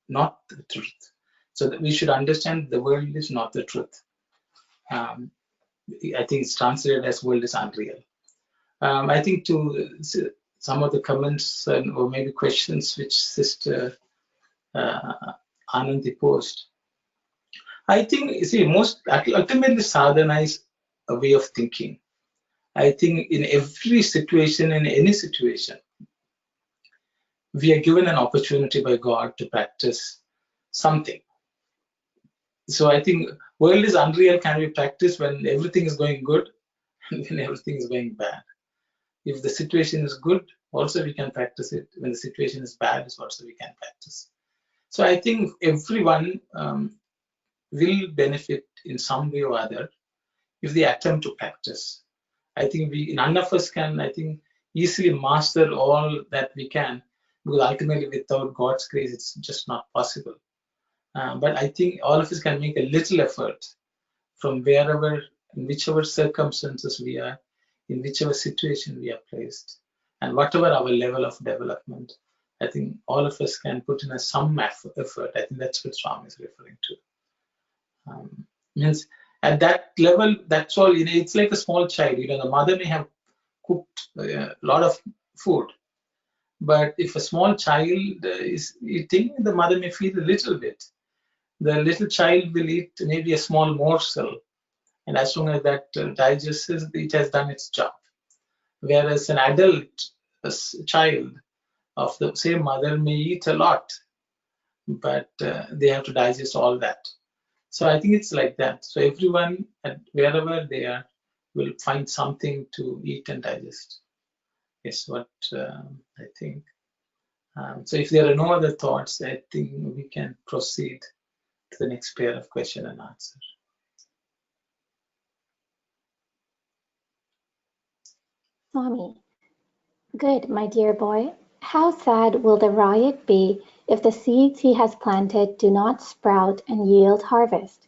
not the truth. So that we should understand the world is not the truth. I think it's translated as world is unreal. I think to some of the comments or maybe questions which Sister Anandi posed, I think, you see, ultimately sadhana is a way of thinking. I think in every situation, in any situation, we are given an opportunity by God to practice something. So I think world is unreal can be practiced when everything is going good and when everything is going bad. If the situation is good, also we can practice it. When the situation is bad, also we can practice. So I think everyone will benefit in some way or other if they attempt to practice. I think none of us can, I think, easily master all that we can, because ultimately without God's grace, it's just not possible. But I think all of us can make a little effort from wherever, in whichever circumstances we are, in whichever situation we are placed, and whatever our level of development, I think all of us can put in some effort. I think that's what Swami is referring to. Means at that level, that's all. It's like a small child. The mother may have cooked a lot of food, but if a small child is eating, the mother may feel a little bit. The little child will eat maybe a small morsel, and as soon as that digests, it has done its job. Whereas an adult child of the same mother may eat a lot, but they have to digest all that. So I think it's like that. So everyone, wherever they are, will find something to eat and digest. Is what I think. So if there are no other thoughts, I think we can proceed to the next pair of question and answer. Swami, good, my dear boy. How sad will the Rayak be if the seeds he has planted do not sprout and yield harvest?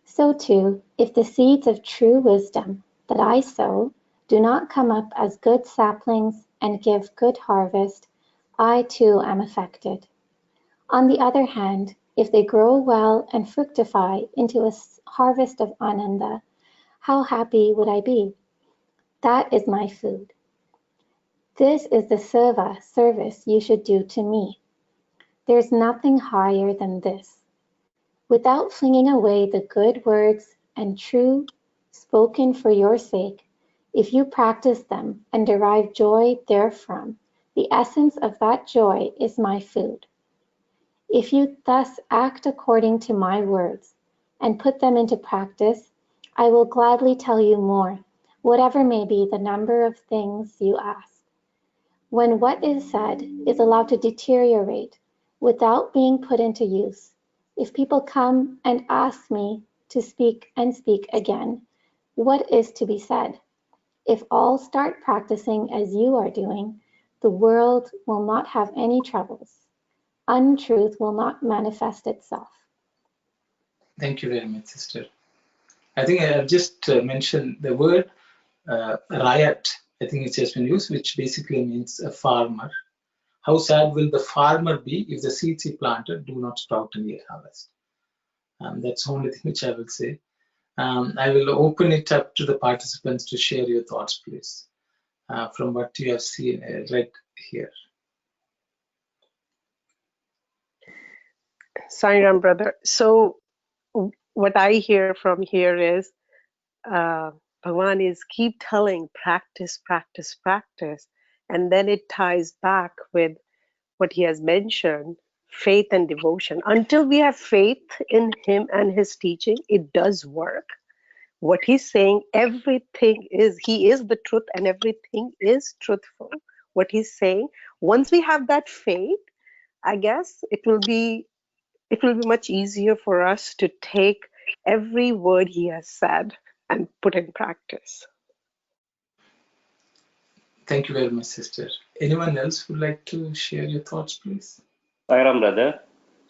So too, if the seeds of true wisdom that I sow do not come up as good saplings and give good harvest, I too am affected. On the other hand, if they grow well and fructify into a harvest of Ananda, how happy would I be? That is my food. This is the service you should do to me. There's nothing higher than this. Without flinging away the good words and true spoken for your sake, if you practice them and derive joy therefrom, the essence of that joy is my food. If you thus act according to my words and put them into practice, I will gladly tell you more, whatever may be the number of things you ask. When what is said is allowed to deteriorate without being put into use, if people come and ask me to speak and speak again, what is to be said? If all start practicing as you are doing, the world will not have any troubles. Untruth will not manifest itself. Thank you very much, sister. I think I have just mentioned the word riot. I think it's just been used, which basically means a farmer. How sad will the farmer be if the seeds he planted do not sprout and yield harvest? That's the only thing which I will say. I will open it up to the participants to share your thoughts, please, from what you have seen, read here. Sai Ram, brother. So what I hear from here is Bhagawan is keep telling practice, practice, practice. And then it ties back with what he has mentioned, faith and devotion. Until we have faith in him and his teaching, it does work. What he's saying, everything is, he is the truth and everything is truthful. What he's saying, once we have that faith, I guess it will be much easier for us to take every word he has said and put in practice. Thank you very much, sister. Anyone else would like to share your thoughts, please? Sairam, brother.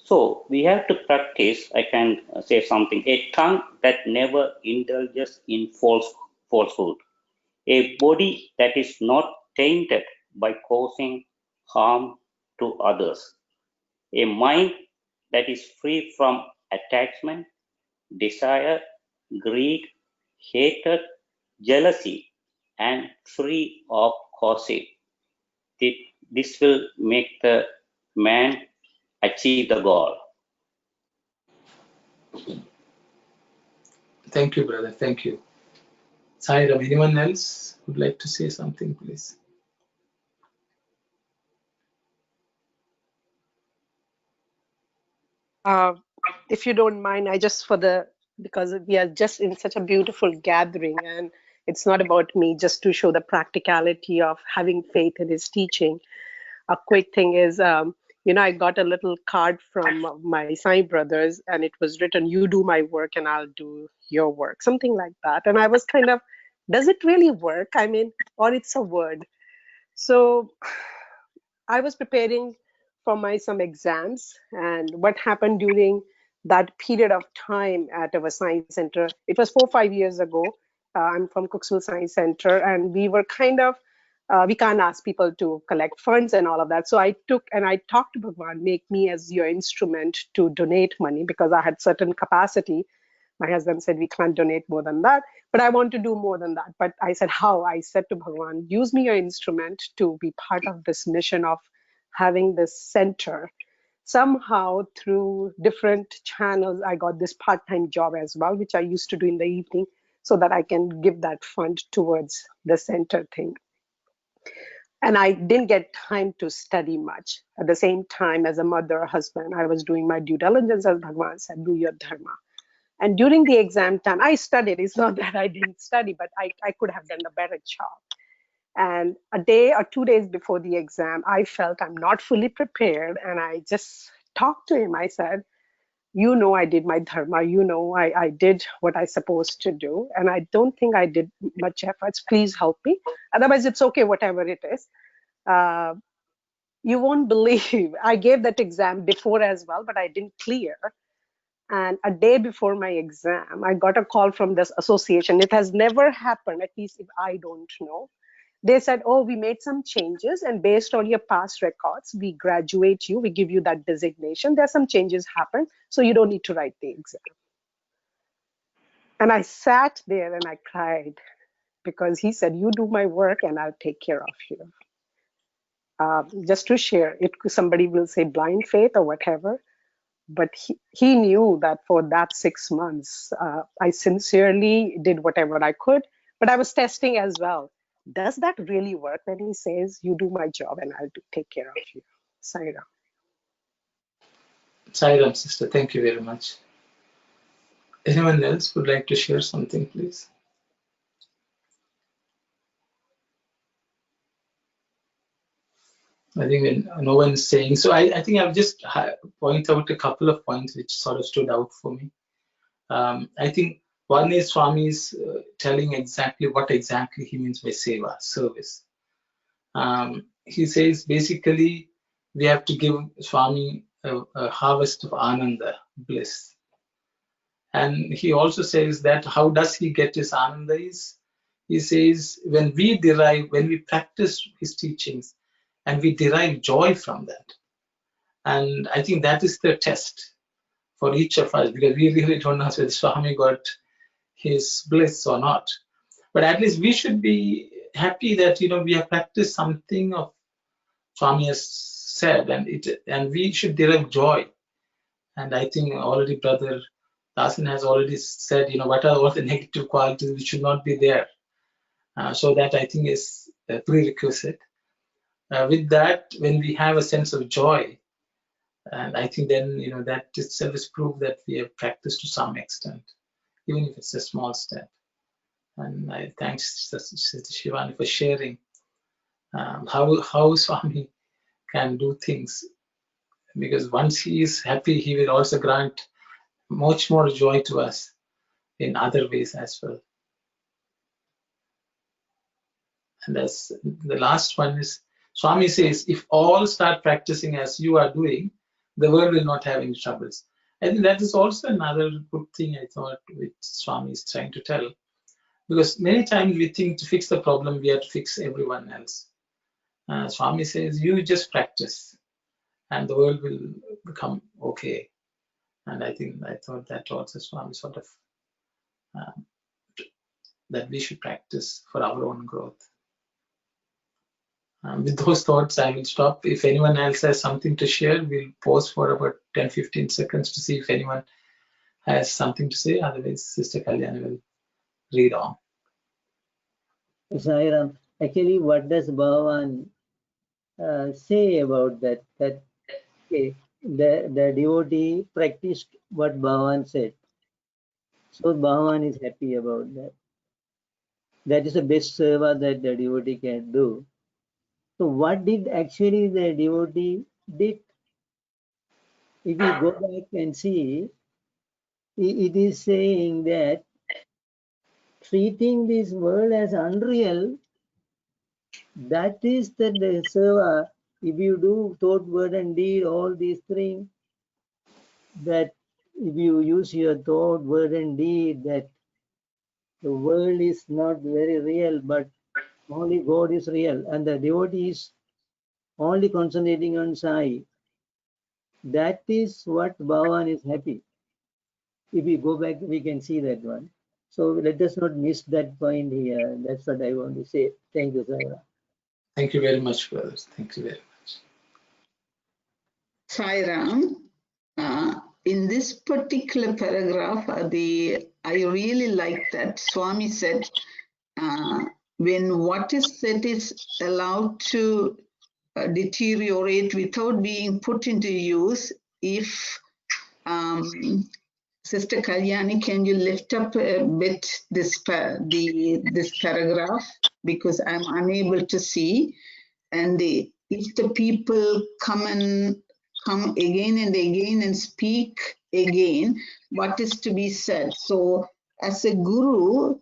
So we have to practice, I can say something, a tongue that never indulges in falsehood, a body that is not tainted by causing harm to others, a mind that is free from attachment, desire, greed, hatred, jealousy, and free of gossip. This will make the man achieve the goal. Thank you, brother. Thank you. Sairam, anyone else would like to say something, please? If you don't mind, because we are just in such a beautiful gathering, and it's not about me, just to show the practicality of having faith in his teaching. A quick thing is, I got a little card from my Sai brothers, and it was written, "You do my work and I'll do your work," something like that. And I was kind of, does it really work? I mean, or it's a word. So I was preparing for some exams, and what happened during that period of time at our science center, it was 4 or 5 years ago. I'm from Cooksville Science Center, and we were kind of, we can't ask people to collect funds and all of that. So I talked to Bhagawan, make me as your instrument to donate money, because I had certain capacity. My husband said, we can't donate more than that, but I want to do more than that. But I said, how? I said to Bhagawan, use me your instrument to be part of this mission of having this center. Somehow through different channels, I got this part-time job as well, which I used to do in the evening, so that I can give that fund towards the center thing. And I didn't get time to study much. At the same time, as a mother, husband, I was doing my due diligence, as Bhagawan said, do your dharma. And during the exam time, I studied. It's not that I didn't study, but I could have done a better job. And a day or 2 days before the exam, I felt I'm not fully prepared. And I just talked to him. I said, I did my dharma. I did what I supposed to do. And I don't think I did much efforts. Please help me. Otherwise, it's okay, whatever it is. You won't believe, I gave that exam before as well, but I didn't clear. And a day before my exam, I got a call from this association. It has never happened, at least if I don't know. They said, oh, we made some changes, and based on your past records, we graduate you, we give you that designation. There's some changes happen, so you don't need to write the exam. And I sat there and I cried, because he said, you do my work and I'll take care of you. Just to share, somebody will say blind faith or whatever, but he knew that for that 6 months, I sincerely did whatever I could, but I was testing as well. Does that really work when he says, you do my job and I'll take care of you? Sairam. Sairam, sister, thank you very much. Anyone else would like to share something, please? I think when no one is saying, so I think I'll just point out a couple of points which sort of stood out for me. I think one is Swami's telling exactly what exactly he means by seva, service. He says basically we have to give Swami a harvest of ananda, bliss. And he also says that how does he get his ananda is, he says when we practice his teachings and we derive joy from that. And I think that is the test for each of us, because we really don't know whether Swami got his bliss or not. But at least we should be happy that we have practiced something of Swami has said, and we should derive joy And I think already Brother Dasan has already said, what are all the negative qualities which should not be there. So that I think is a prerequisite. With that, when we have a sense of joy, and I think then, that itself is proof that we have practiced to some extent, even if it's a small step. And I thanks Sister Shivani for sharing how Swami can do things, because once he is happy, he will also grant much more joy to us in other ways as well. And as the last one is, Swami says, if all start practicing as you are doing, the world will not have any troubles. I think that is also another good thing, I thought, which Swami is trying to tell. Because many times we think to fix the problem, we have to fix everyone else. Swami says, you just practice and the world will become okay. And I thought that also Swami sort of, that we should practice for our own growth. With those thoughts, I will stop. If anyone else has something to share, we'll pause for about 10-15 seconds to see if anyone has something to say. Otherwise, Sister Kalyani will read on. Sairam, actually, what does Bhagawan say about that? That okay, the devotee practiced what Bhagawan said. So Bhagawan is happy about that. That is the best seva that the devotee can do. So what did actually the devotee did? If we go back and see, it is saying that treating this world as unreal, that is the seva. If you do thought, word and deed, all these things, that if you use your thought, word and deed, that the world is not very real, but only God is real, and the devotee is only concentrating on Sai. That is what Bhagavan is happy. If we go back, we can see that one. So let us not miss that point here. That's what I want to say. Thank you, Saira. Thank you very much, brothers. Thank you very much. Sairam, in this particular paragraph, I really like that Swami said, when what is said is allowed to deteriorate without being put into use, if Sister Kalyani, can you lift up a bit this paragraph, because I'm unable to see, and if the people come again and again and speak again, what is to be said? So as a guru,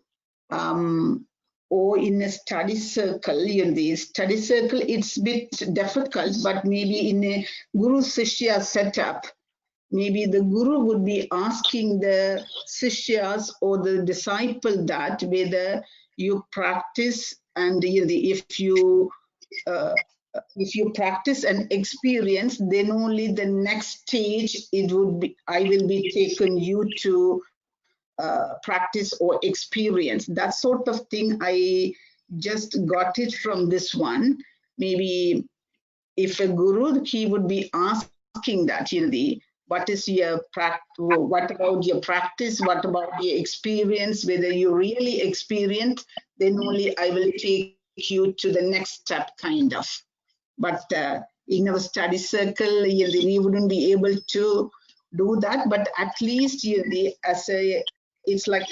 or in a study circle, the study circle, it's a bit difficult, but maybe in a guru sishya setup, maybe the guru would be asking the sishyas or the disciple that whether you practice, and if you practice and experience, then only the next stage I will be taken you to practice or experience. That sort of thing, I just got it from this one. Maybe if a guru, he would be asking that, what is your what about your practice? What about your experience? Whether you really experience, then only I will take you to the next step, kind of. But in our study circle, we wouldn't be able to do that. But at least, it's like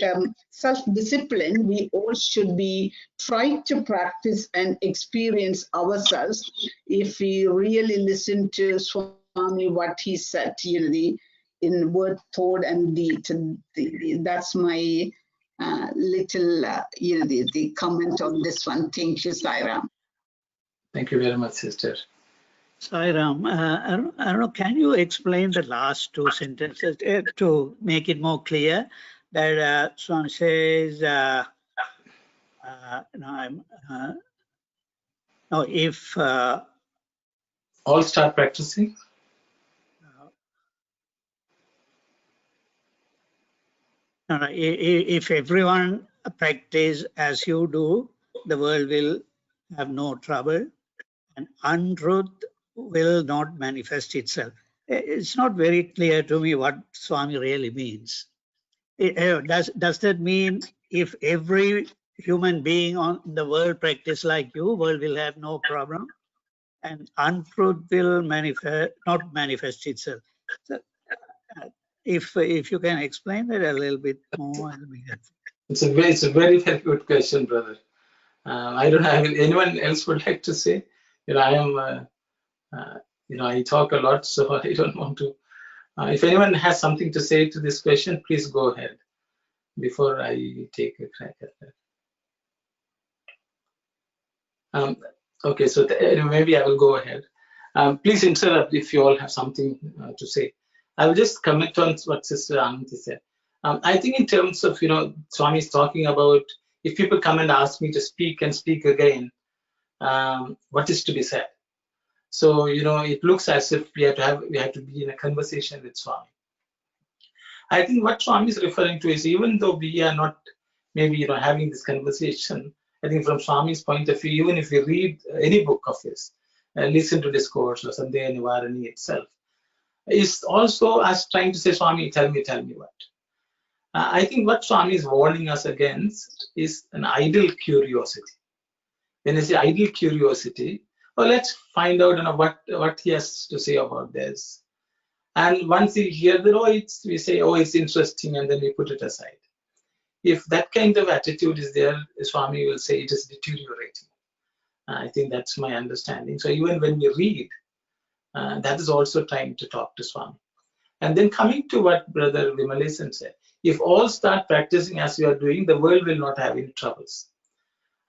self-discipline. We all should be trying to practice and experience ourselves. If we really listen to Swami, what he said, in word, thought, and deed. That's my little, the comment on this one. Thank you, Sairam. Thank you very much, sister. Sairam, I don't know, can you explain the last two sentences to make it more clear? That Swami says, if all start practicing. If everyone practice as you do, the world will have no trouble, and untruth will not manifest itself. it's not very clear to me what Swami really means. Does that mean if every human being on the world practice like you, world will have no problem, and untruth will not manifest itself? So, if you can explain that a little bit more, it'll be helpful. It's a very good question, brother. I don't have anyone else would like to say. I am. I talk a lot, so I don't want to. If anyone has something to say to this question, please go ahead before I take a crack at that. Okay, so maybe I will go ahead. Please interrupt if you all have something to say. I will just comment on what Sister Ananthi said. I think in terms of, Swami is talking about if people come and ask me to speak and speak again, what is to be said? So, it looks as if we have to be in a conversation with Swami. I think what Swami is referring to is, even though we are not maybe, having this conversation, I think from Swami's point of view, even if we read any book of his, listen to discourse or Sandeha Nivarini itself, is also us trying to say, Swami, tell me what. I think what Swami is warning us against is an idle curiosity. When I say idle curiosity, well, let's find out what he has to say about this. And once we hear that, we say, it's interesting, and then we put it aside. If that kind of attitude is there, Swami will say it is deteriorating. I think that's my understanding. So even when we read, that is also trying to talk to Swami. And then coming to what Brother Vimalesan said, if all start practicing as we are doing, the world will not have any troubles.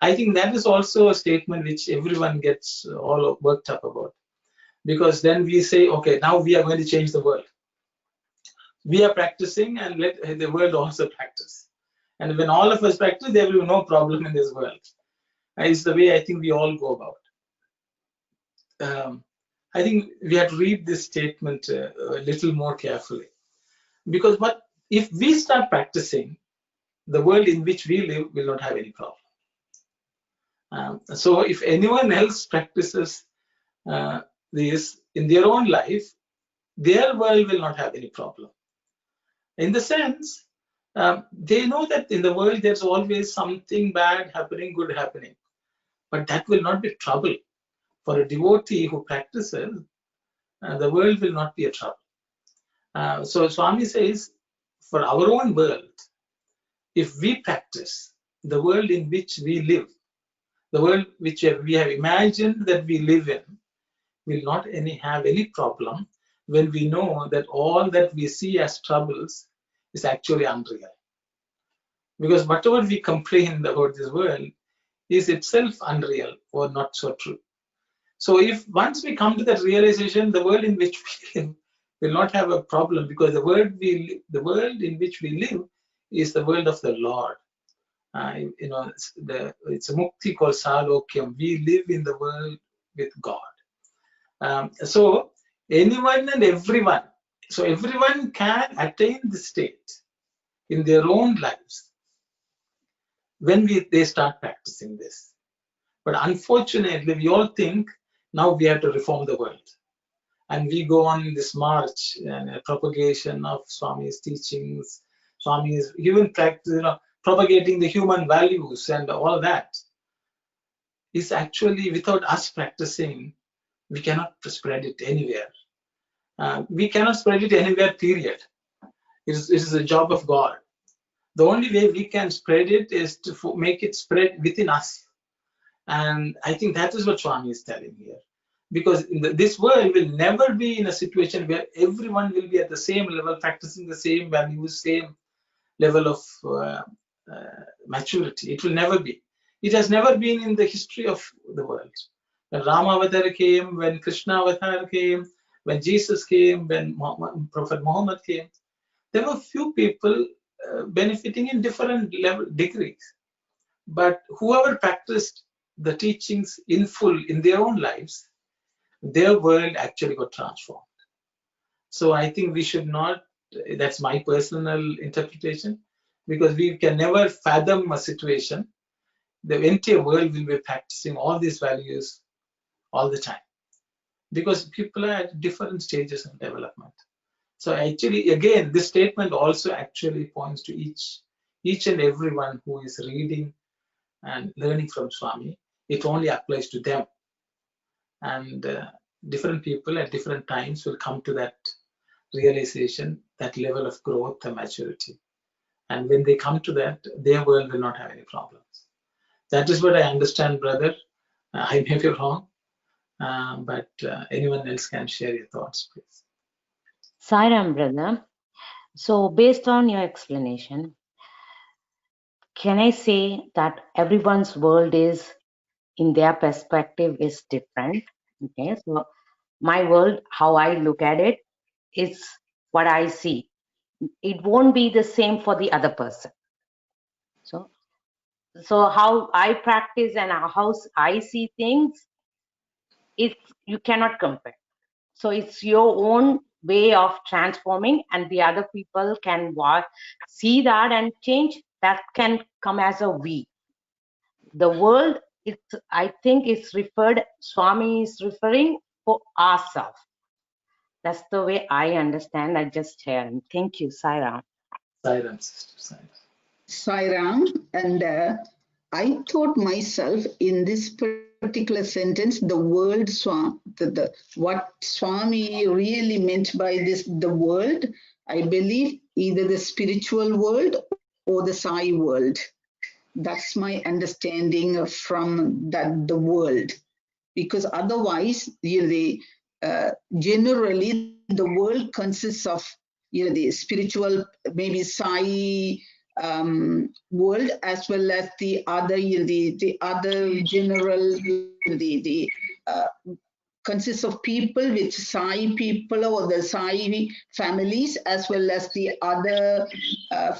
I think that is also a statement which everyone gets all worked up about. Because then we say, okay, now we are going to change the world. We are practicing, and let the world also practice. And when all of us practice, there will be no problem in this world. It's the way I think we all go about. I think we have to read this statement a little more carefully. Because if we start practicing, the world in which we live will not have any problem. So if anyone else practices this in their own life, their world will not have any problem. In the sense, they know that in the world there's always something bad happening, good happening. But that will not be trouble. For a devotee who practices, the world will not be a trouble. So Swami says, for our own world, if we practice, the world in which we live, the world which we have imagined that we live in, will not have any problem when we know that all that we see as troubles is actually unreal. Because whatever we complain about this world is itself unreal or not so true. So if once we come to that realization, the world in which we live will not have a problem, because the world in which we live is the world of the Lord. It's a mukti called Salokyam. We live in the world with God. So anyone and everyone, so everyone can attain the state in their own lives when they start practicing this. But unfortunately, we all think now we have to reform the world. And we go on this march and propagation of Swami's teachings. Swami is even propagating the human values and all that. Is actually, without us practicing, we cannot spread it anywhere. We cannot spread it anywhere, period. It is a job of God. The only way we can spread it is to make it spread within us. And I think that is what Swami is telling here. Because this world will never be in a situation where everyone will be at the same level, practicing the same values, same level of maturity. It will never be. It has never been in the history of the world. When Rama Avatar came, when Krishna Avatar came, when Jesus came, when Prophet Muhammad came, there were few people benefiting in different degrees. But whoever practiced the teachings in full in their own lives, their world actually got transformed. So I think we should not, that's my personal interpretation, because we can never fathom a situation. The entire world will be practicing all these values all the time. because people are at different stages of development. So actually, again, this statement also actually points to each and everyone who is reading and learning from Swami. It only applies to them. And different people at different times will come to that realization, that level of growth and maturity. And when they come to that, their world will not have any problems. That is what I understand, brother. I may be wrong, but anyone else can share your thoughts, please. Sairam, brother. So based on your explanation, can I say that everyone's world is, in their perspective, is different? Okay, so my world, how I look at it, is what I see. It won't be the same for the other person. So how I practice and how I see things, you cannot compare. So it's your own way of transforming, and the other people can see that and change. That can come as a we. The world, I think it's referred, Swami is referring for ourselves. That's the way I understand. I just share. Thank you, Sairam. Sairam, sister. Sairam, and I thought myself in this particular sentence, the word what Swami really meant by this, the world, I believe either the spiritual world or the Sai world. That's my understanding from that the world, because otherwise, generally the world consists of the spiritual, maybe Sai world, as well as the other the other general consists of people with Sai people or the Sai families, as well as the other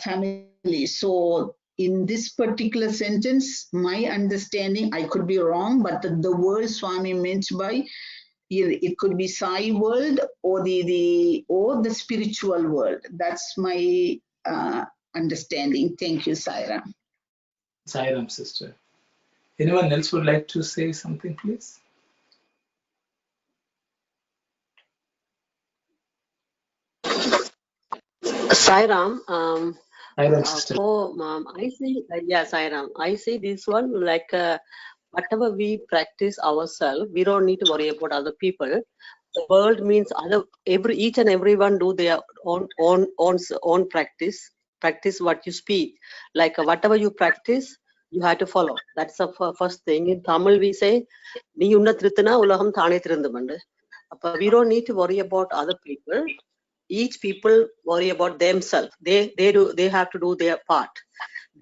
families. So in this particular sentence, my understanding, I could be wrong, but the word Swami meant by, it could be Sai world or the spiritual world. That's my understanding. Thank you, Sairam. Sairam, sister. Anyone else would like to say something, please? Sairam, Sairam, sister. I see, Sairam, I see this one like whatever we practice ourselves, we don't need to worry about other people. The world means each and everyone do their own practice what you speak. Like whatever you practice, you have to follow. That's the first thing. In Tamil we say, we don't need to worry about other people. Each people worry about themselves. They have to do their part.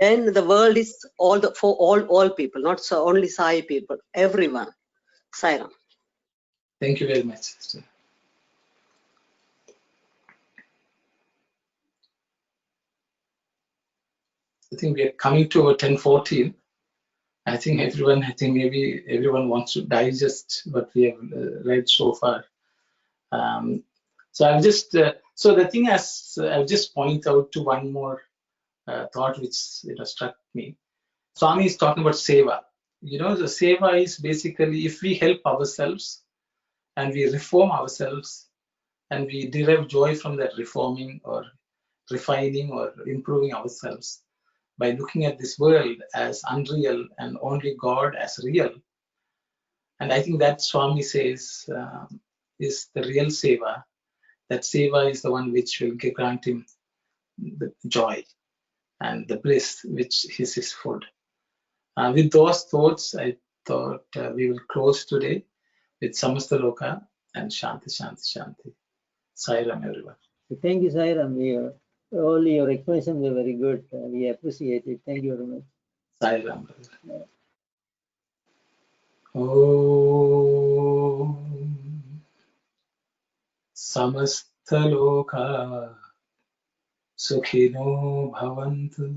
Then the world is for all people, not so only Sai people, everyone. Sairam. Thank you very much, sister. I think we are coming to 10:14. I think maybe everyone wants to digest what we have read so far. So I'll just, so the thing is, I'll just point out to one more thought which struck me. Swami is talking about seva. The seva is basically if we help ourselves and we reform ourselves and we derive joy from that reforming or refining or improving ourselves by looking at this world as unreal and only God as real. And I think that Swami says is the real seva. That seva is the one which will grant him the joy and the bliss which is his food. With those thoughts, I thought we will close today with Samasta Loka and Shanti, Shanti, Shanti. Sairam, everyone. Thank you, Sairam. All your explanations were very good. We appreciate it. Thank you very much. Sairam, brother. Om Samasta Loka Sukhino Bhavantu.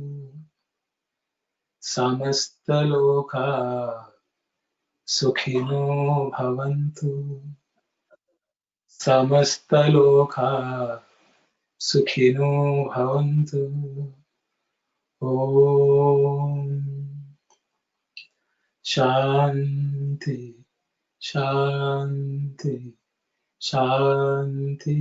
Samasta Loka Sukhino Bhavantu. Samasta Loka Sukhino Bhavantu. Om Shanti, Shanti, Shanti.